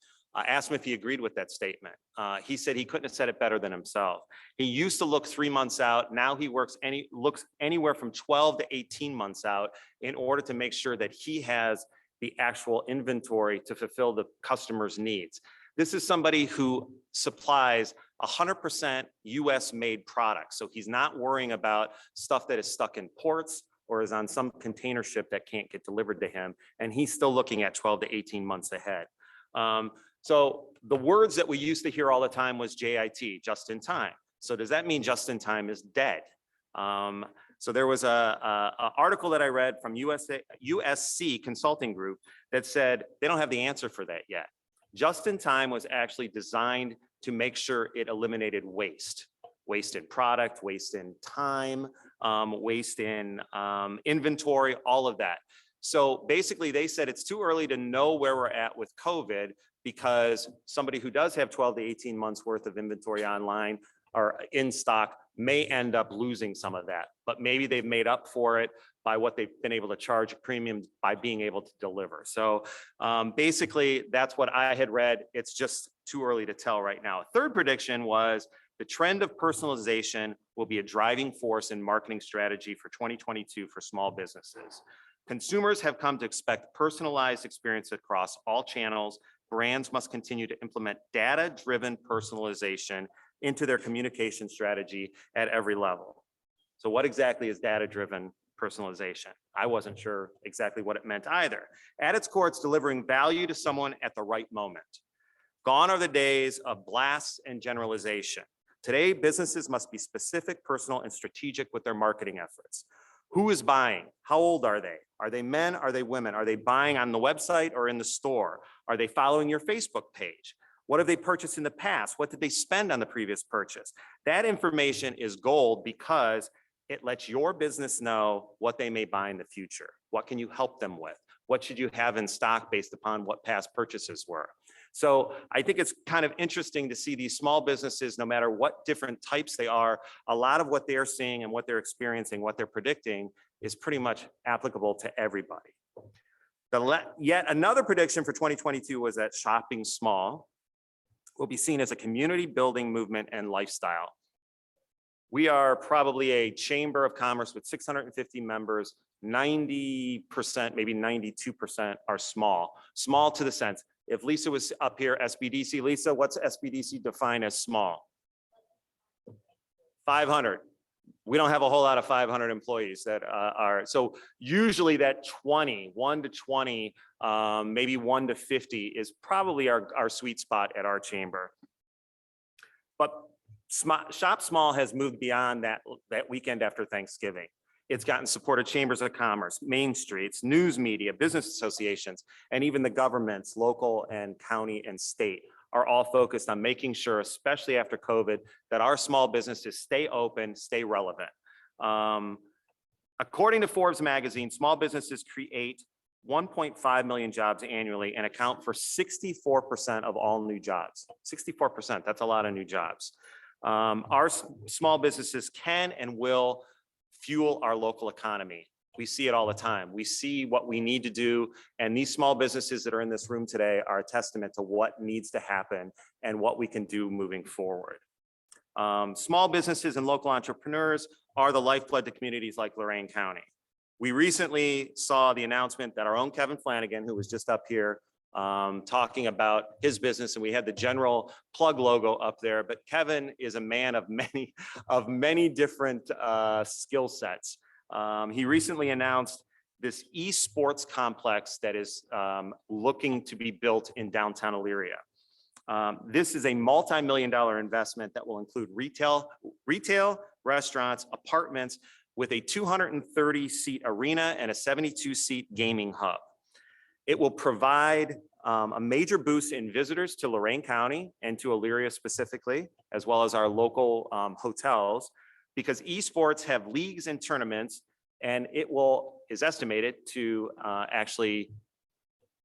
asked him if he agreed with that statement. He said he couldn't have said it better than himself. He used to look 3 months out. Now he looks anywhere from 12 to 18 months out in order to make sure that he has the actual inventory to fulfill the customer's needs. This is somebody who supplies 100% US made products. So he's not worrying about stuff that is stuck in ports or is on some container ship that can't get delivered to him. And he's still looking at 12 to 18 months ahead. So the words that we used to hear all the time was JIT, just in time. So does that mean just in time is dead? So there was a article that I read from USC Consulting Group that said they don't have the answer for that yet. Just in time was actually designed to make sure it eliminated waste in product, waste in time, waste in inventory, all of that. So basically they said it's too early to know where we're at with COVID because somebody who does have 12 to 18 months worth of inventory online or in stock may end up losing some of that, but maybe they've made up for it by what they've been able to charge a premium by being able to deliver. So basically that's what I had read. It's just too early to tell right now. A third prediction was the trend of personalization will be a driving force in marketing strategy for 2022 for small businesses. Consumers have come to expect personalized experience across all channels. Brands must continue to implement data-driven personalization into their communication strategy at every level. So what exactly is data-driven personalization? I wasn't sure exactly what it meant either. At its core, it's delivering value to someone at the right moment. Gone are the days of blasts and generalization. Today, businesses must be specific, personal, and strategic with their marketing efforts. Who is buying? How old are they? Are they men? Are they women? Are they buying on the website or in the store? Are they following your Facebook page? What have they purchased in the past? What did they spend on the previous purchase? That information is gold because it lets your business know what they may buy in the future. What can you help them with? What should you have in stock based upon what past purchases were? So I think it's kind of interesting to see these small businesses, no matter what different types they are, a lot of what they're seeing and what they're experiencing, what they're predicting is pretty much applicable to everybody. Yet another prediction for 2022 was that shopping small will be seen as a community building movement and lifestyle. We are probably a chamber of commerce with 650 members, 90%, maybe 92% are small. Small to the sense, if Lisa was up here, SBDC, Lisa, what's SBDC defined as small? 500. We don't have a whole lot of 500 employees that are, so usually that 1 to 20, maybe 1 to 50 is probably our sweet spot at our chamber. But Shop Small has moved beyond that weekend after Thanksgiving. It's gotten support of chambers of commerce, Main Streets, news media, business associations, and even the governments, local and county and state, are all focused on making sure, especially after COVID, that our small businesses stay open, stay relevant. According to Forbes magazine, small businesses create 1.5 million jobs annually and account for 64% of all new jobs. 64%, that's a lot of new jobs. Our small businesses can and will fuel our local economy. We see it all the time. We see what we need to do. And these small businesses that are in this room today are a testament to what needs to happen and what we can do moving forward. Small businesses and local entrepreneurs are the lifeblood to communities like Lorain County. We recently saw the announcement that our own Kevin Flanagan, who was just up here, talking about his business, and we had the general plug logo up there, but Kevin is a man of many different skill sets. He recently announced this esports complex that is looking to be built in downtown Elyria. This is a multi-million-dollar investment that will include retail, restaurants, apartments with a 230-seat arena and a 72-seat gaming hub. It will provide a major boost in visitors to Lorain County and to Elyria specifically, as well as our local hotels, because esports have leagues and tournaments, and it is estimated to actually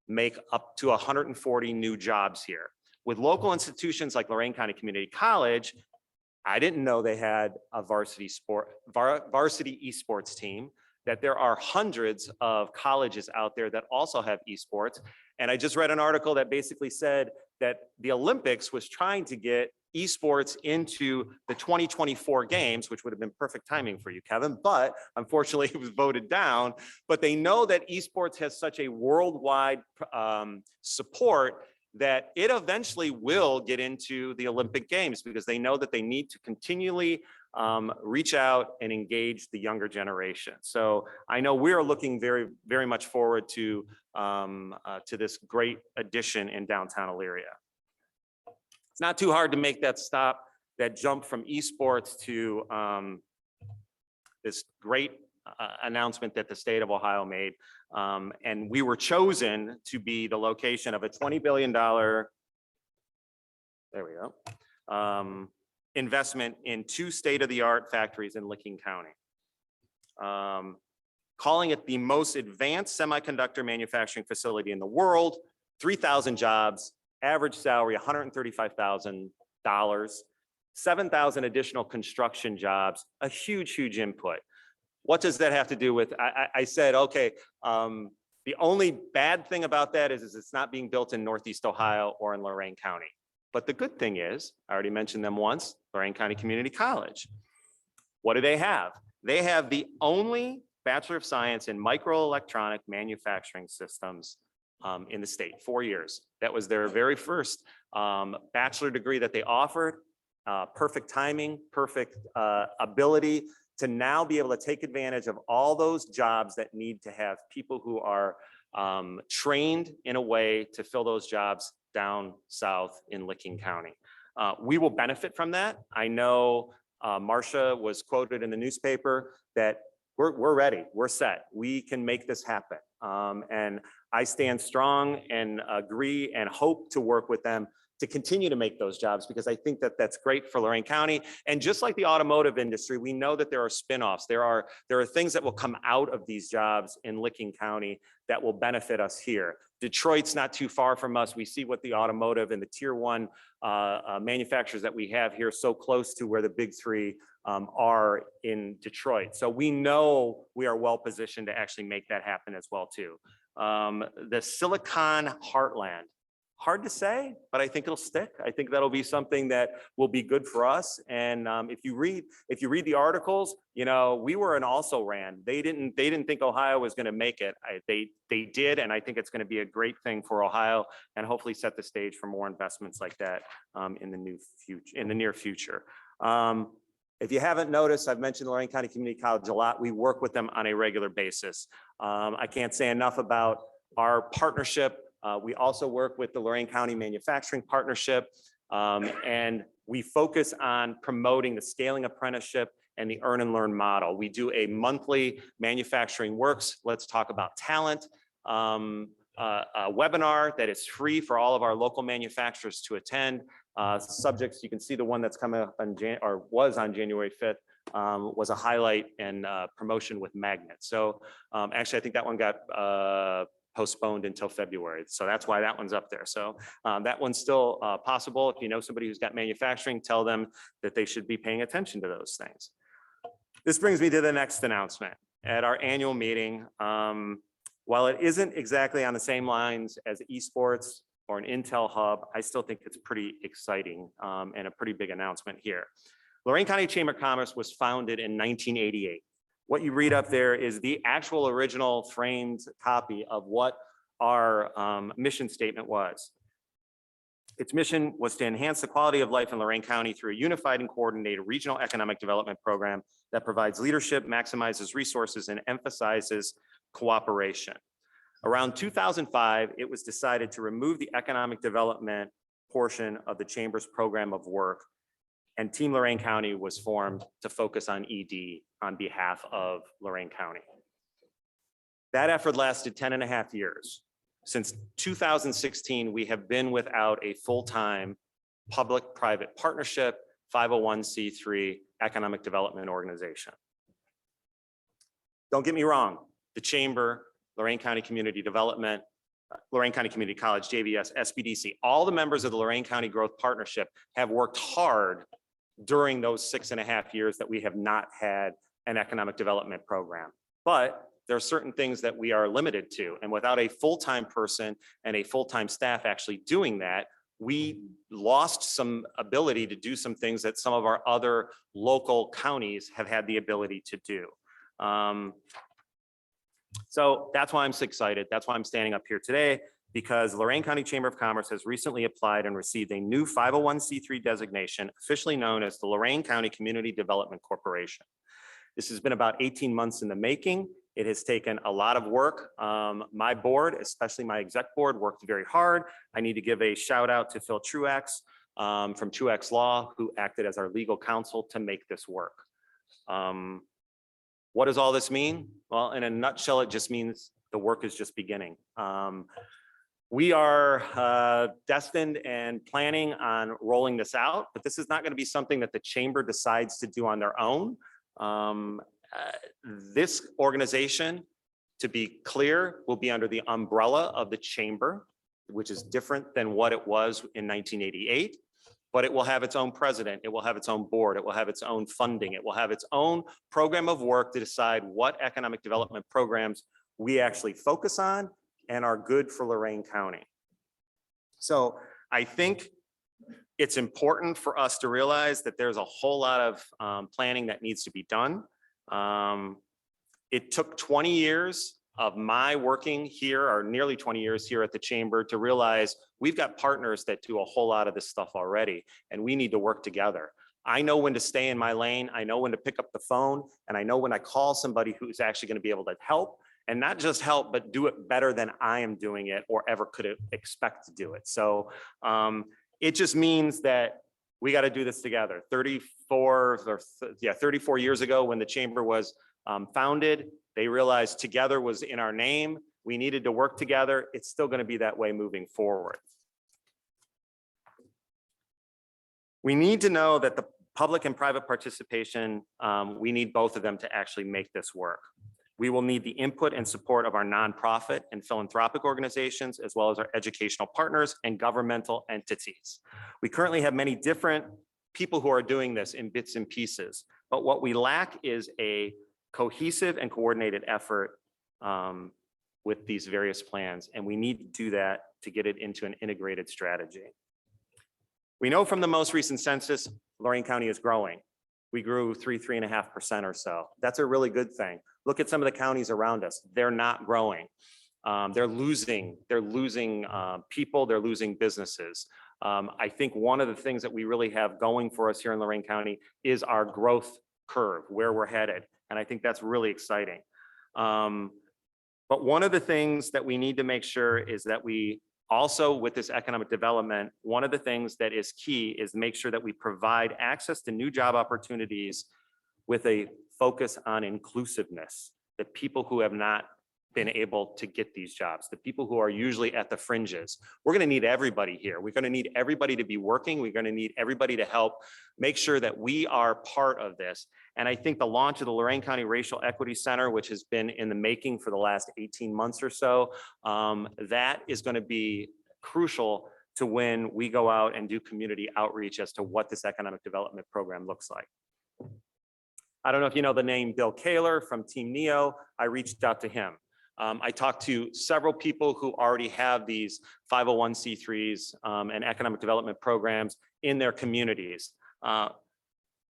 make up to 140 new jobs here. With local institutions like Lorain County Community College, I didn't know they had a varsity esports team, that there are hundreds of colleges out there that also have esports. And I just read an article that basically said that the Olympics was trying to get esports into the 2024 games, which would have been perfect timing for you, Kevin, but unfortunately it was voted down. But they know that esports has such a worldwide support that it eventually will get into the Olympic Games, because they know that they need to continually reach out and engage the younger generation. So I know we are looking very, very much forward to this great addition in downtown Elyria. It's not too hard to make that jump from esports to this great announcement that the state of Ohio made. And we were chosen to be the location of a $20 billion, there we go, investment in 2 state-of-the-art factories in Licking County. Calling it the most advanced semiconductor manufacturing facility in the world, 3,000 jobs, average salary $135,000, 7,000 additional construction jobs, a huge, huge input. What does that have to do with, I said, okay, the only bad thing about that is it's not being built in Northeast Ohio or in Lorain County. But the good thing is, I already mentioned them once, Lorain County Community College. What do they have? They have the only Bachelor of Science in Microelectronic Manufacturing Systems in the state, 4 years. That was their very first bachelor degree that they offered. Perfect timing, perfect ability to now be able to take advantage of all those jobs that need to have people who are trained in a way to fill those jobs down south in Licking County. We will benefit from that. I know Marcia was quoted in the newspaper that we're ready, we're set, we can make this happen. And I stand strong and agree and hope to work with them to continue to make those jobs, because I think that that's great for Lorain County. And just like the automotive industry, we know that there are spinoffs. There are things that will come out of these jobs in Licking County that will benefit us here. Detroit's not too far from us. We see what the automotive and the tier 1 manufacturers that we have here so close to where the big 3 are in Detroit. So we know we are well positioned to actually make that happen as well too. The Silicon Heartland. Hard to say, but I think it'll stick. I think that'll be something that will be good for us. And if you read the articles, you know, we were an also ran. They didn't think Ohio was going to make it. They did, and I think it's going to be a great thing for Ohio, and hopefully set the stage for more investments like that in the near future. If you haven't noticed, I've mentioned Lorain County Community College a lot. We work with them on a regular basis. I can't say enough about our partnership. We also work with the Lorain County Manufacturing Partnership, and we focus on promoting the scaling apprenticeship and the earn and learn model. We do a monthly Manufacturing Works, Let's Talk About Talent, a webinar that is free for all of our local manufacturers to attend. Subjects, you can see the one that's coming up on was on January 5th, was a highlight and promotion with magnets. So actually, I think that one got postponed until February. So that's why that one's up there. So that one's still possible. If you know somebody who's got manufacturing, tell them that they should be paying attention to those things. This brings me to the next announcement. At our annual meeting, while it isn't exactly on the same lines as esports or an Intel hub, I still think it's pretty exciting and a pretty big announcement here. Lorain County Chamber of Commerce was founded in 1988. What you read up there is the actual original framed copy of what our mission statement was. Its mission was to enhance the quality of life in Lorain County through a unified and coordinated regional economic development program that provides leadership, maximizes resources, and emphasizes cooperation. Around 2005, it was decided to remove the economic development portion of the Chamber's program of work, and Team Lorain County was formed to focus on ED on behalf of Lorain County. That effort lasted 10.5 years. Since 2016, we have been without a full-time public-private partnership 501c3 economic development organization. Don't get me wrong, the Chamber, Lorain County Community Development, Lorain County Community College, JVS, SBDC, all the members of the Lorain County Growth Partnership have worked hard during those 6.5 years that we have not had an economic development program. But there are certain things that we are limited to, and without a full-time person and a full-time staff actually doing that, we lost some ability to do some things that some of our other local counties have had the ability to do. So that's why I'm so excited. That's why I'm standing up here today, because Lorain County Chamber of Commerce has recently applied and received a new 501c3 designation, officially known as the Lorain County Community Development Corporation. This has been about 18 months in the making. It has taken a lot of work. My board, especially my exec board, worked very hard. I need to give a shout out to Phil Truax from Truax Law, who acted as our legal counsel to make this work. What does all this mean? Well, in a nutshell, it just means the work is just beginning. We are destined and planning on rolling this out, but this is not going to be something that the chamber decides to do on their own. This organization, to be clear, will be under the umbrella of the chamber, which is different than what it was in 1988. But it will have its own president, it will have its own board, it will have its own funding, it will have its own program of work to decide what economic development programs we actually focus on and are good for Lorain County. So I think it's important for us to realize that there's a whole lot of planning that needs to be done. It took 20 years of my working here, or nearly 20 years here at the chamber, to realize we've got partners that do a whole lot of this stuff already, and we need to work together. I know when to stay in my lane, I know when to pick up the phone, and I know when I call somebody who's actually going to be able to help, and not just help, but do it better than I am doing it or ever could expect to do it. So it just means that we got to do this together. 34 years ago, when the chamber was founded, they realized together was in our name. We needed to work together. It's still going to be that way moving forward. We need to know that the public and private participation, we need both of them to actually make this work. We will need the input and support of our nonprofit and philanthropic organizations, as well as our educational partners and governmental entities. We currently have many different people who are doing this in bits and pieces, but what we lack is a cohesive and coordinated effort with these various plans, and we need to do that to get it into an integrated strategy. We know from the most recent census, Lorain County is growing. We grew 3.5% or so. That's a really good thing. Look at some of the counties around us. They're not growing. They're losing people, they're losing businesses. I think one of the things that we really have going for us here in Lorain County is our growth curve, where we're headed. And I think that's really exciting. But one of the things that we need to make sure is that we also, with this economic development, one of the things that is key is make sure that we provide access to new job opportunities with a focus on inclusiveness, that people who have not been able to get these jobs, the people who are usually at the fringes. We're going to need everybody here. We're going to need everybody to be working. We're going to need everybody to help make sure that we are part of this. And I think the launch of the Lorain County Racial Equity Center, which has been in the making for the last 18 months or so, that is going to be crucial to when we go out and do community outreach as to what this economic development program looks like. I don't know if you know the name Bill Kaler from Team Neo. I reached out to him. I talked to several people who already have these 501c3s and economic development programs in their communities.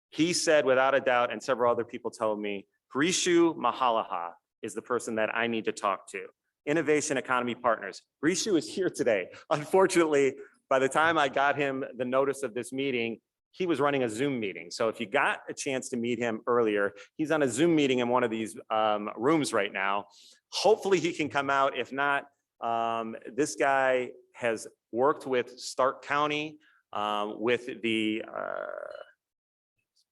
He said without a doubt, and several other people told me, Grishu Mahalaha is the person that I need to talk to. Innovation Economy Partners. Grishu is here today. Unfortunately, by the time I got him the notice of this meeting, he was running a Zoom meeting. So if you got a chance to meet him earlier, he's on a Zoom meeting in one of these rooms right now. Hopefully he can come out. If not, this guy has worked with Stark County with the,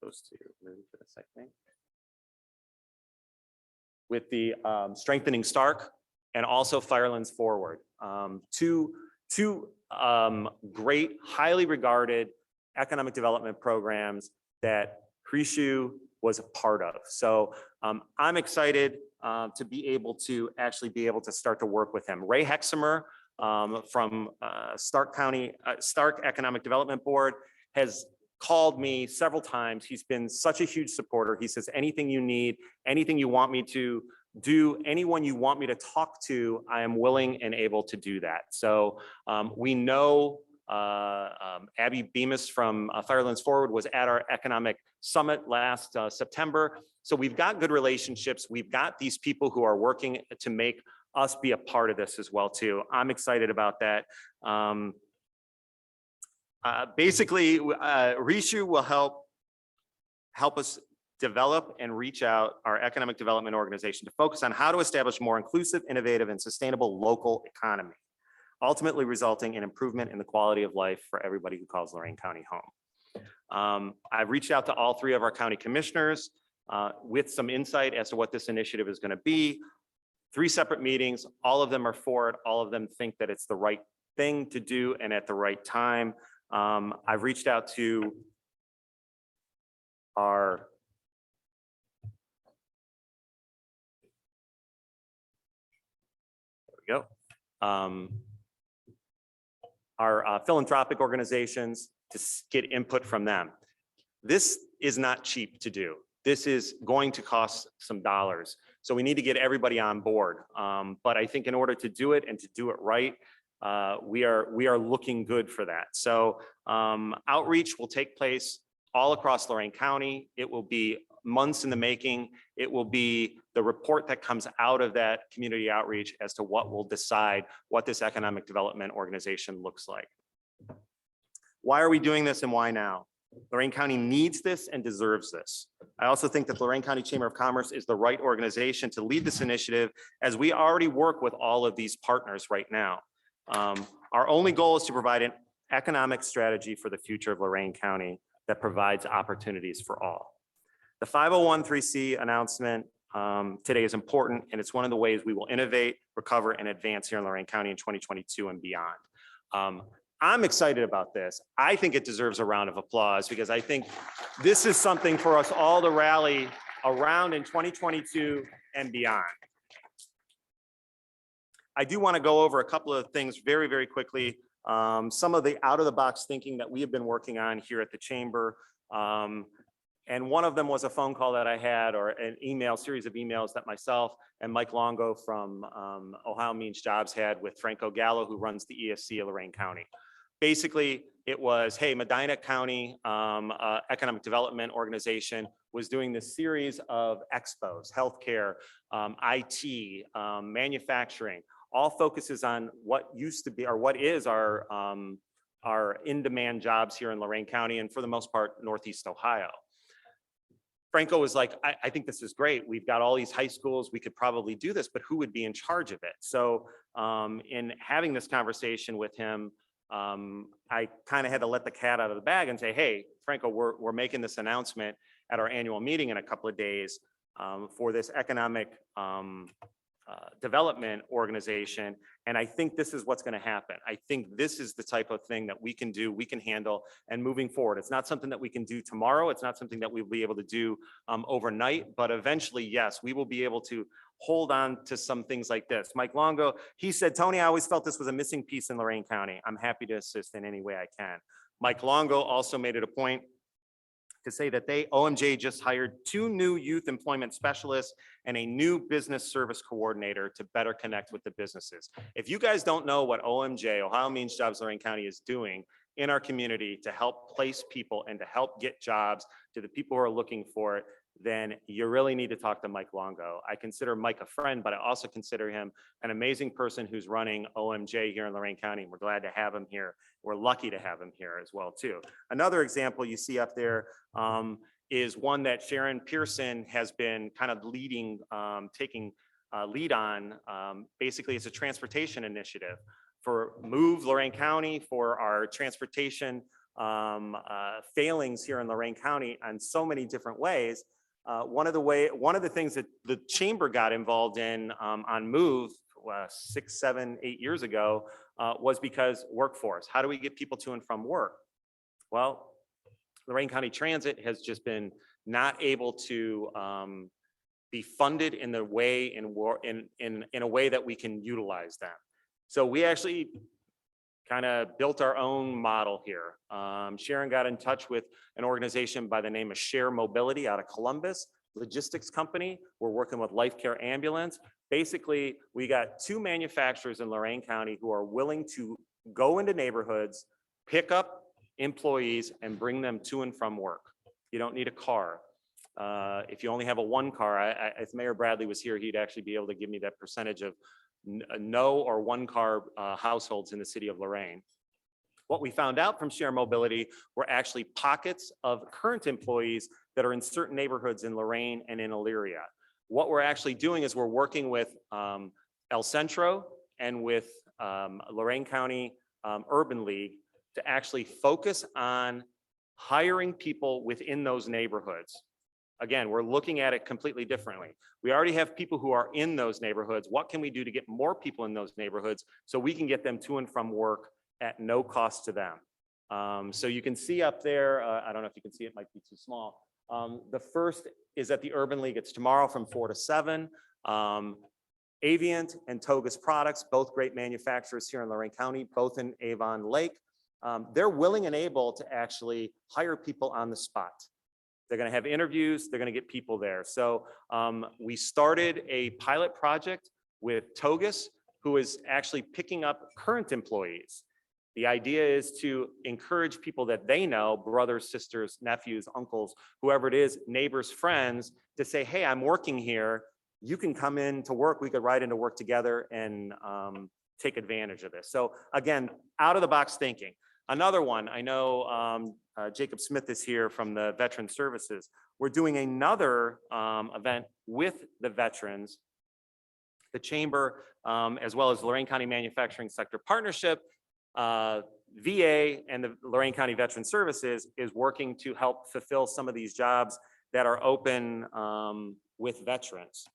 supposed to move for a second, with the Strengthening Stark and also Firelands Forward. Two great, highly regarded economic development programs that Krishu was a part of. So I'm excited to be able to start to work with him. Ray Hexamer from Stark County, Stark Economic Development Board has called me several times. He's been such a huge supporter. He says, anything you need, anything you want me to do, anyone you want me to talk to, I am willing and able to do that. So we know Abby Bemis from Firelands Forward was at our economic summit last September. So we've got good relationships. We've got these people who are working to make us be a part of this as well too. I'm excited about that. Basically, Rishu will help us develop and reach out our economic development organization to focus on how to establish more inclusive, innovative, and sustainable local economy, ultimately resulting in improvement in the quality of life for everybody who calls Lorain County home. I've reached out to all three of our county commissioners with some insight as to what this initiative is going to be. 3 separate meetings, all of them are for it. All of them think that it's the right thing to do and at the right time. I've reached out to our our philanthropic organizations to get input from them. This is not cheap to do. This is going to cost some dollars. So we need to get everybody on board. But I think in order to do it and to do it right, we are looking good for that. So outreach will take place all across Lorain County. It will be months in the making. It will be the report that comes out of that community outreach as to what will decide what this economic development organization looks like. Why are we doing this and why now? Lorain County needs this and deserves this. I also think that Lorain County Chamber of Commerce is the right organization to lead this initiative, as we already work with all of these partners right now. Our only goal is to provide an economic strategy for the future of Lorain County that provides opportunities for all. The 501(c)(3) announcement today is important, and it's one of the ways we will innovate, recover, and advance here in Lorain County in 2022 and beyond. I'm excited about this. I think it deserves a round of applause because I think this is something for us all to rally around in 2022 and beyond. I do want to go over a couple of things very, very quickly. Some of the out-of-the-box thinking that we have been working on here at the Chamber. And one of them was a phone call that I had, or an email, series of emails that myself and Mike Longo from Ohio Means Jobs had with Franco Gallo, who runs the ESC of Lorain County. Basically, it was, hey, Medina County Economic Development Organization was doing this series of expos, healthcare, IT, manufacturing, all focuses on what used to be, or what is our in-demand jobs here in Lorain County, and for the most part, Northeast Ohio. Franco was like, I think this is great. We've got all these high schools. We could probably do this, but who would be in charge of it? So in having this conversation with him, I kind of had to let the cat out of the bag and say, hey, Franco, we're making this announcement at our annual meeting in a couple of days for this economic development organization. And I think this is what's going to happen. I think this is the type of thing that we can do, we can handle, and moving forward. It's not something that we can do tomorrow. It's not something that we'll be able to do overnight, but eventually, yes, we will be able to hold on to some things like this. Mike Longo, he said, Tony, I always felt this was a missing piece in Lorain County. I'm happy to assist in any way I can. Mike Longo also made it a point to say that OMJ just hired 2 new youth employment specialists and a new business service coordinator to better connect with the businesses. If you guys don't know what OMJ, Ohio Means Jobs Lorain County, is doing in our community to help place people and to help get jobs to the people who are looking for it, then you really need to talk to Mike Longo. I consider Mike a friend, but I also consider him an amazing person who's running OMJ here in Lorain County. And we're glad to have him here. We're lucky to have him here as well, too. Another example you see up there is one that Sharon Pearson has been kind of leading, taking lead on. Basically, it's a transportation initiative for Move Lorain County, for our transportation failings here in Lorain County on so many different ways. One of the things that the chamber got involved in on Move 6, 7, 8 years ago was because workforce. How do we get people to and from work? Well, Lorain County Transit has just been not able to be funded in the way in a way that we can utilize them. So we actually kind of built our own model here. Sharon got in touch with an organization by the name of Share Mobility out of Columbus, logistics company. We're working with Life Care Ambulance. Basically, we got 2 manufacturers in Lorain County who are willing to go into neighborhoods, pick up employees and bring them to and from work. You don't need a car. If you only have a 1 car, if Mayor Bradley was here, he'd actually be able to give me that percentage of no or 1 car households in the city of Lorain. What we found out from Share Mobility were actually pockets of current employees that are in certain neighborhoods in Lorain and in Elyria. What we're actually doing is we're working with El Centro and with Lorain County Urban League to actually focus on hiring people within those neighborhoods. Again, we're looking at it completely differently. We already have people who are in those neighborhoods. What can we do to get more people in those neighborhoods so we can get them to and from work at no cost to them? So you can see up there, I don't know if you can see, it might be too small. The first is at the Urban League. It's tomorrow from 4 to 7. Avient and Togus Products, both great manufacturers here in Lorain County, both in Avon Lake. They're willing and able to actually hire people on the spot. They're going to have interviews. They're going to get people there. So we started a pilot project with Togus, who is actually picking up current employees. The idea is to encourage people that they know, brothers, sisters, nephews, uncles, whoever it is, neighbors, friends, to say, hey, I'm working here. You can come in to work. We could ride into work together and take advantage of this. So again, out of the box thinking. Another one, I know Jacob Smith is here from the Veteran Services. We're doing another event with the veterans, the Chamber, as well as Lorain County Manufacturing Sector Partnership. VA and the Lorain County Veteran Services is working to help fulfill some of these jobs that are open with veterans.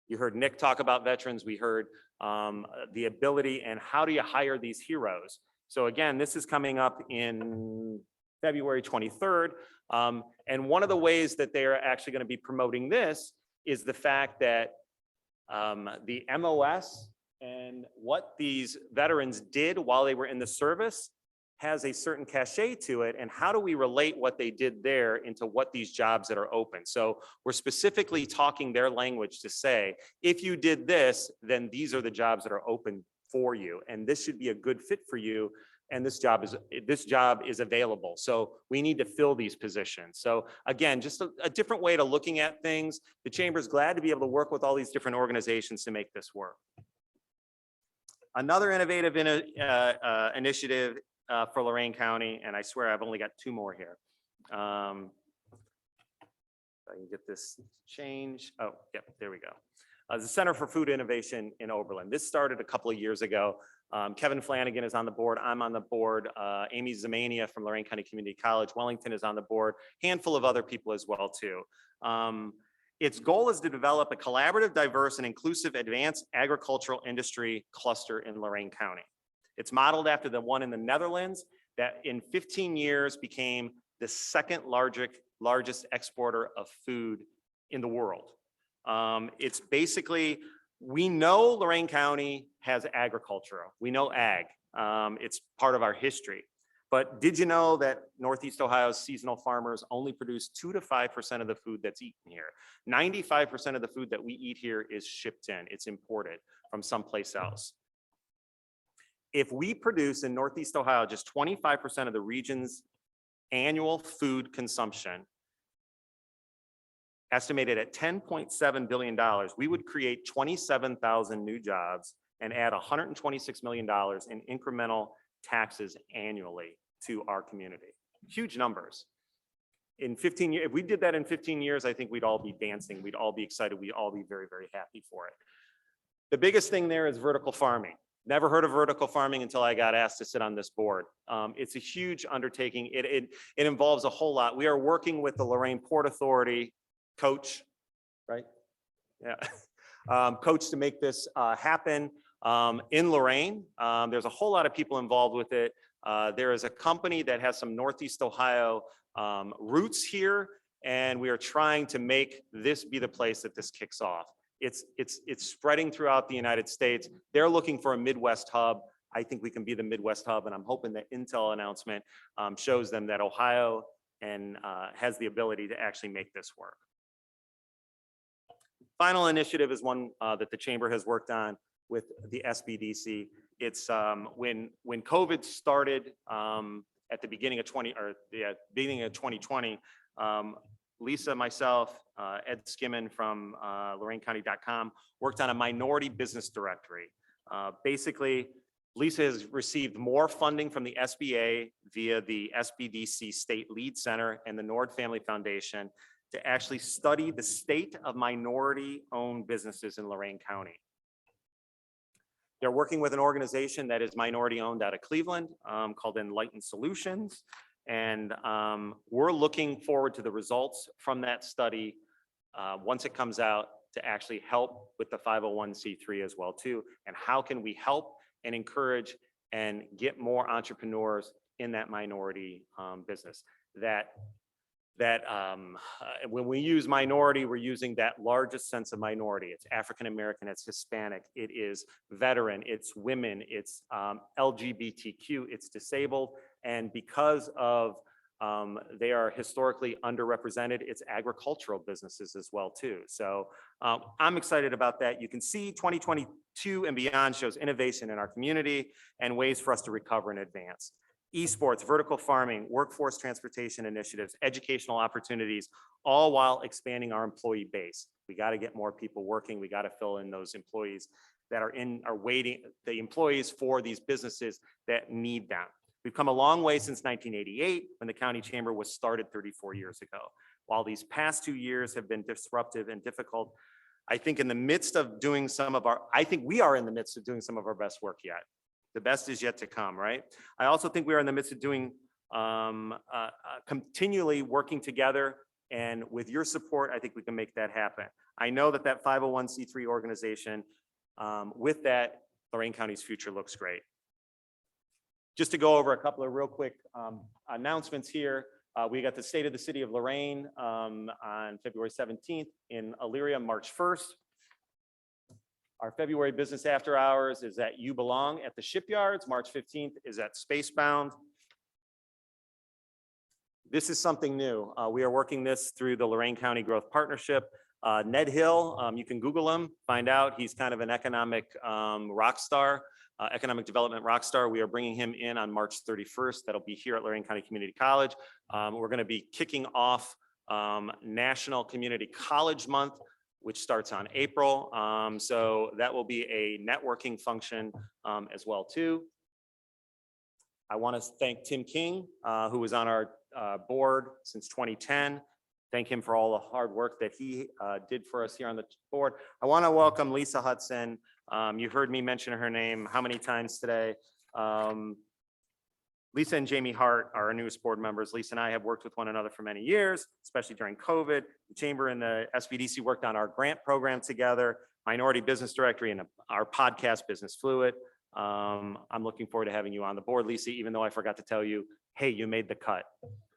You heard Nick talk about veterans. We heard the ability and how do you hire these heroes? So again, this is coming up in February 23rd. And one of the ways that they are actually going to be promoting this is the fact that the MOS and what these veterans did while they were in the service has a certain cachet to it. And how do we relate what they did there into what these jobs that are open? So we're specifically talking their language to say, if you did this, then these are the jobs that are open for you. And this should be a good fit for you. And this job is available. So we need to fill these positions. So again, just a different way to looking at things. The Chamber is glad to be able to work with all these different organizations to make this work. Another innovative initiative for Lorain County, and I swear I've only got 2 more here. If I can get this to change. Oh, yep, there we go. The Center for Food Innovation in Oberlin. This started a couple of years ago. Kevin Flanagan is on the board. I'm on the board. Amy Zamania from Lorain County Community College. Wellington is on the board. Handful of other people as well too. Its goal is to develop a collaborative, diverse, and inclusive advanced agricultural industry cluster in Lorain County. It's modeled after the one in the Netherlands that in 15 years became the second largest exporter of food in the world. It's basically, we know Lorain County has agriculture. We know ag. It's part of our history. But did you know that Northeast Ohio's seasonal farmers only produce 2 to 5% of the food that's eaten here? 95% of the food that we eat here is shipped in. It's imported from someplace else. If we produce in Northeast Ohio just 25% of the region's annual food consumption, estimated at $10.7 billion, we would create 27,000 new jobs and add $126 million in incremental taxes annually to our community. Huge numbers. In 15 years, if we did that in 15 years, I think we'd all be dancing. We'd all be excited. We'd all be very, very happy for it. The biggest thing there is vertical farming. Never heard of vertical farming until I got asked to sit on this board. It's a huge undertaking. It involves a whole lot. We are working with the Lorain Port Authority, Coach, right? Yeah. Coach, to make this happen in Lorain. There's a whole lot of people involved with it. There is a company that has some Northeast Ohio roots here, and we are trying to make this be the place that this kicks off. It's spreading throughout the United States. They're looking for a Midwest hub. I think we can be the Midwest hub, and I'm hoping that Intel announcement shows them that Ohio has the ability to actually make this work. Final initiative is one that the chamber has worked on with the SBDC. It's when COVID started at the beginning of 2020, Lisa, myself, Ed Skimmon from LorainCounty.com worked on a minority business directory. Basically, Lisa has received more funding from the SBA via the SBDC State Lead Center and the Nord Family Foundation to actually study the state of minority-owned businesses in Lorain County. They're working with an organization that is minority-owned out of Cleveland called Enlightened Solutions. And we're looking forward to the results from that study once it comes out to actually help with the 501c3 as well too. And how can we help and encourage and get more entrepreneurs in that minority business? When we use minority, we're using that largest sense of minority. It's African American, it's Hispanic, it is veteran, it's women, it's LGBTQ, it's disabled. And because of they are historically underrepresented, it's agricultural businesses as well too. So I'm excited about that. You can see 2022 and beyond shows innovation in our community and ways for us to recover and advance. Esports, vertical farming, workforce transportation initiatives, educational opportunities, all while expanding our employee base. We got to get more people working. We got to fill in those employees that are waiting, the employees for these businesses that need them. We've come a long way since 1988 when the county chamber was started 34 years ago. While these past 2 years have been disruptive and difficult, I think in the midst of doing we are in the midst of doing some of our best work yet. The best is yet to come, right? I also think we are in the midst of doing, continually working together, and with your support, I think we can make that happen. I know that 501c3 organization, with that, Lorain County's future looks great. Just to go over a couple of real quick announcements here. We got the State of the City of Lorain on February 17th, in Elyria, March 1st. Our February business after hours is at You Belong at the Shipyards. March 15th is at Spacebound. This is something new. We are working this through the Lorain County Growth Partnership. Ned Hill, you can Google him, find out. He's kind of an economic rock star, economic development rock star. We are bringing him in on March 31st. That'll be here at Lorain County Community College. We're going to be kicking off National Community College Month, which starts on April. So that will be a networking function as well too. I want to thank Tim King, who was on our board since 2010. Thank him for all the hard work that he did for us here on the board. I want to welcome Lisa Hudson. You heard me mention her name how many times today? Lisa and Jamie Hart are our newest board members. Lisa and I have worked with one another for many years, especially during COVID. The Chamber and the SBDC worked on our grant program together, Minority Business Directory, and our podcast, Business Fluid. I'm looking forward to having you on the board, Lisa, even though I forgot to tell you, hey, you made the cut.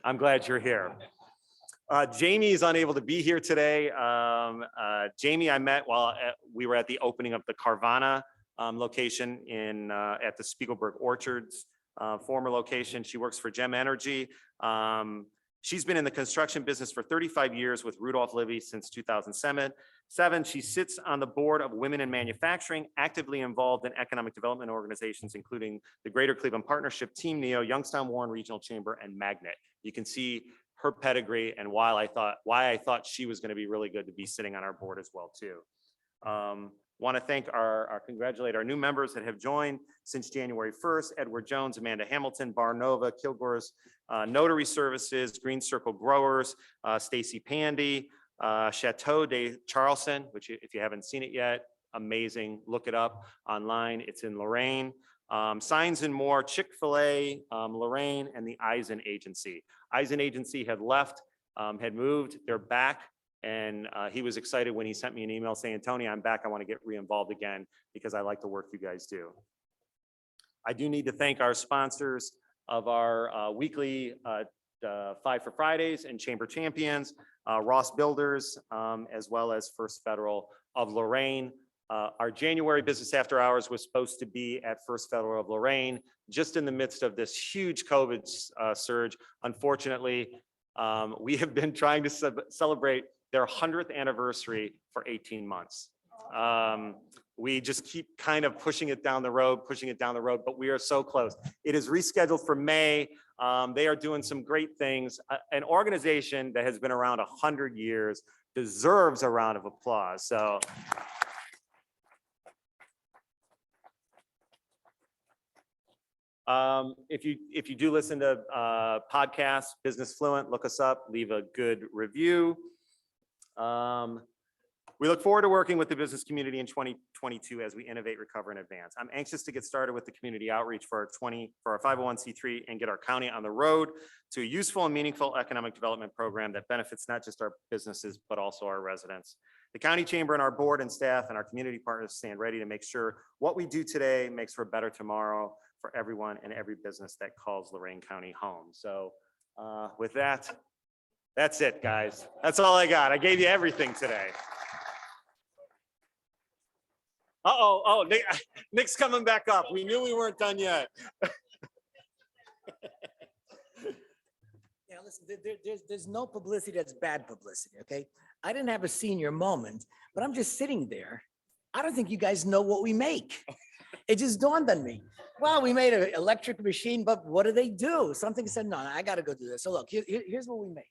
I'm glad you're here. Jamie is unable to be here today. Jamie, I met while we were at the opening of the Carvana location at the Spiegelberg Orchards. Former location. She works for Gem Energy. She's been in the construction business for 35 years with Rudolph Livy since 2007. She sits on the board of Women in Manufacturing, actively involved in economic development organizations, including the Greater Cleveland Partnership, Team Neo, Youngstown Warren Regional Chamber, and Magnet. You can see her pedigree and why I thought she was going to be really good to be sitting on our board as well too. Want to thank congratulate our new members that have joined since January 1st, Edward Jones, Amanda Hamilton, Bar Nova, Kilgore's Notary Services, Green Circle Growers, Stacy Pandy, Chateau de Charleston, which if you haven't seen it yet, amazing, look it up online, it's in Lorain. Signs and More, Chick-fil-A, Lorain, and the Eisen Agency. Eisen Agency had left, had moved, they're back. And he was excited when he sent me an email saying, Tony, I'm back. I want to get re-involved again because I like the work you guys do. I do need to thank our sponsors of our weekly 5 for Fridays and Chamber Champions, Ross Builders, as well as First Federal of Lorain. Our January business after hours was supposed to be at First Federal of Lorain, just in the midst of this huge COVID surge. Unfortunately, we have been trying to celebrate their 100th anniversary for 18 months. We just keep kind of pushing it down the road, but we are so close. It is rescheduled for May. They are doing some great things. An organization that has been around 100 years deserves a round of applause. So. If you do listen to podcasts, Business Fluent, look us up, leave a good review. We look forward to working with the business community in 2022 as we innovate, recover, and advance. I'm anxious to get started with the community outreach for our 501c3 and get our county on the road to a useful and meaningful economic development program that benefits not just our businesses, but also our residents. The county chamber and our board and staff and our community partners stand ready to make sure what we do today makes for a better tomorrow for everyone and every business that calls Lorain County home. So with that, that's it, guys. That's all I got. I gave you everything today. Oh, Nick's coming back up. We knew we weren't done yet. Yeah, listen, there's no publicity that's bad publicity, okay? I didn't have a senior moment, but I'm just sitting there. I don't think you guys know what we make. It just dawned on me. Well, we made an electric machine, but what do they do? Something said, no, I got to go do this. So look, here's what we make.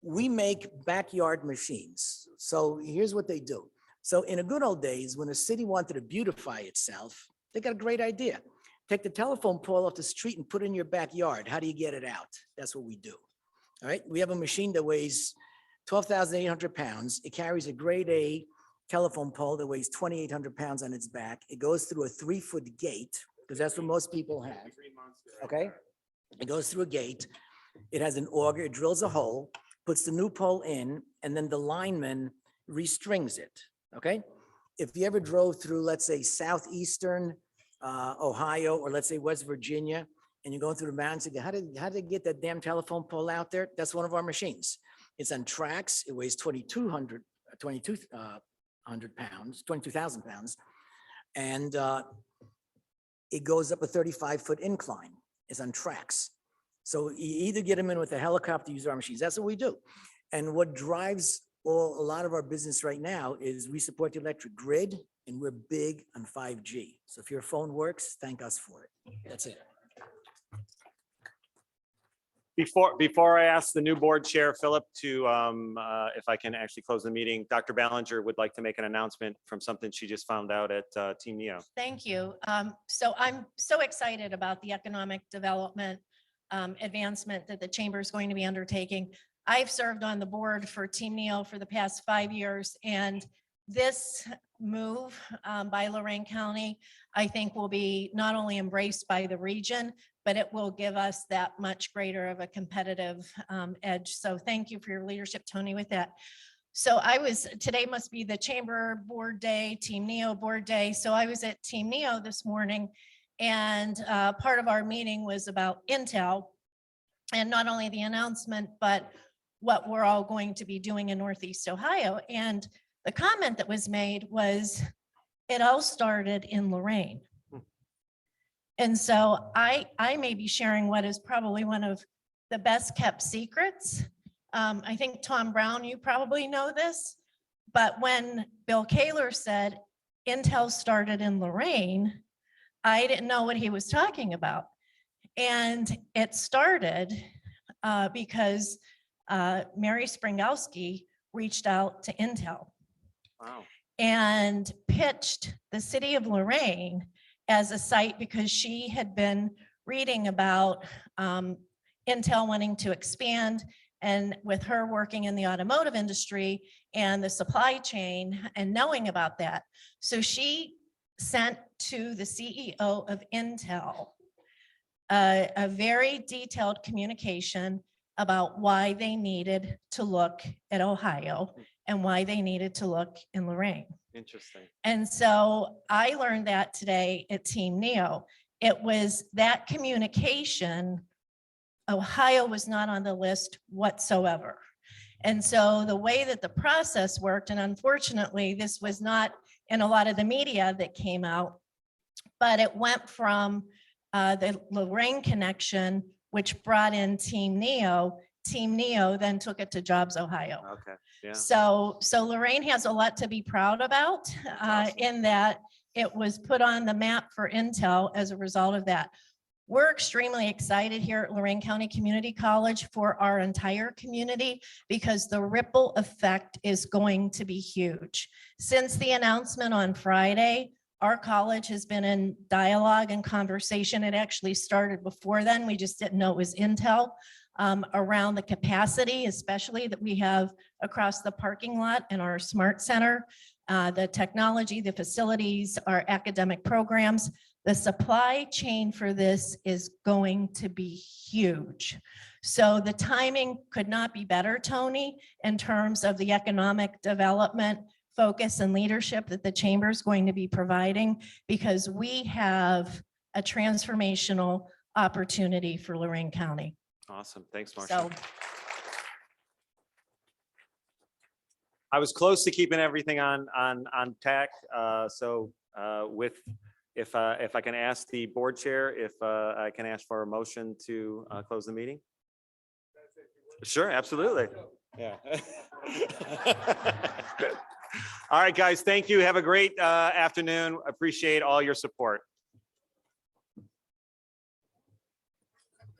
We make backyard machines. So here's what they do. So in the good old days, when a city wanted to beautify itself, they got a great idea. Take the telephone pole off the street and put it in your backyard. How do you get it out? That's what we do. All right. We have a machine that weighs 12,800 pounds. It carries a grade A telephone pole that weighs 2,800 pounds on its back. It goes through a 3-foot gate because that's what most people have. Okay. It goes through a gate. It has an auger. It drills a hole, puts the new pole in, and then the lineman restrings it. Okay. If you ever drove through, let's say, southeastern Ohio, or let's say West Virginia, and you're going through the mountains, you go, how did they get that damn telephone pole out there? That's one of our machines. It's on tracks. It weighs 2,200 pounds, 22,000 pounds. And it goes up a 35-foot incline. It's on tracks. So you either get them in with a helicopter, use our machines. That's what we do. And what drives a lot of our business right now is we support the electric grid, and we're big on 5G. So if your phone works, thank us for it. That's it. Before I ask the new board chair, Philip, to if I can actually close the meeting, Dr. Ballinger would like to make an announcement from something she just found out at Team Neo. Thank you. So I'm so excited about the economic development advancement that the chamber is going to be undertaking. I've served on the board for Team Neo for the past 5 years, and this move by Lorain County, I think, will be not only embraced by the region, but it will give us that much greater of a competitive edge. So thank you for your leadership, Tony, with that. So today must be the Chamber Board Day, Team Neo Board Day. So I was at Team Neo this morning, and part of our meeting was about Intel, and not only the announcement, but what we're all going to be doing in Northeast Ohio. And the comment that was made was, it all started in Lorain. And so I may be sharing what is probably one of the best kept secrets. I think Tom Brown, you probably know this, but when Bill Kaler said Intel started in Lorain, I didn't know what he was talking about. And it started because Mary Springowski reached out to Intel. Wow. And pitched the city of Lorain as a site because she had been reading about Intel wanting to expand, and with her working in the automotive industry and the supply chain and knowing about that. So she sent to the CEO of Intel a very detailed communication about why they needed to look at Ohio and why they needed to look in Lorain. Interesting. And so I learned that today at Team Neo. It was that communication, Ohio was not on the list whatsoever. And so the way that the process worked, and unfortunately, this was not in a lot of the media that came out, but it went from the Lorain connection, which brought in Team Neo. Team Neo then took it to Jobs Ohio. Okay. Yeah. So Lorain has a lot to be proud about awesome. in that it was put on the map for Intel as a result of that. We're extremely excited here at Lorain County Community College for our entire community because the ripple effect is going to be huge. Since the announcement on Friday, our college has been in dialogue and conversation. It actually started before then. We just didn't know it was Intel. Around the capacity, especially that we have across the parking lot in our smart center, the technology, the facilities, our academic programs. The supply chain for this is going to be huge. So the timing could not be better, Tony, in terms of the economic development focus and leadership that the chamber is going to be providing, because we have a transformational opportunity for Lorain County. Awesome. Thanks, Marsha. So I was close to keeping everything on tack. If I can ask the board chair, if I can ask for a motion to close the meeting. Sure, absolutely. Yeah. All right, guys. Thank you. Have a great afternoon. Appreciate all your support.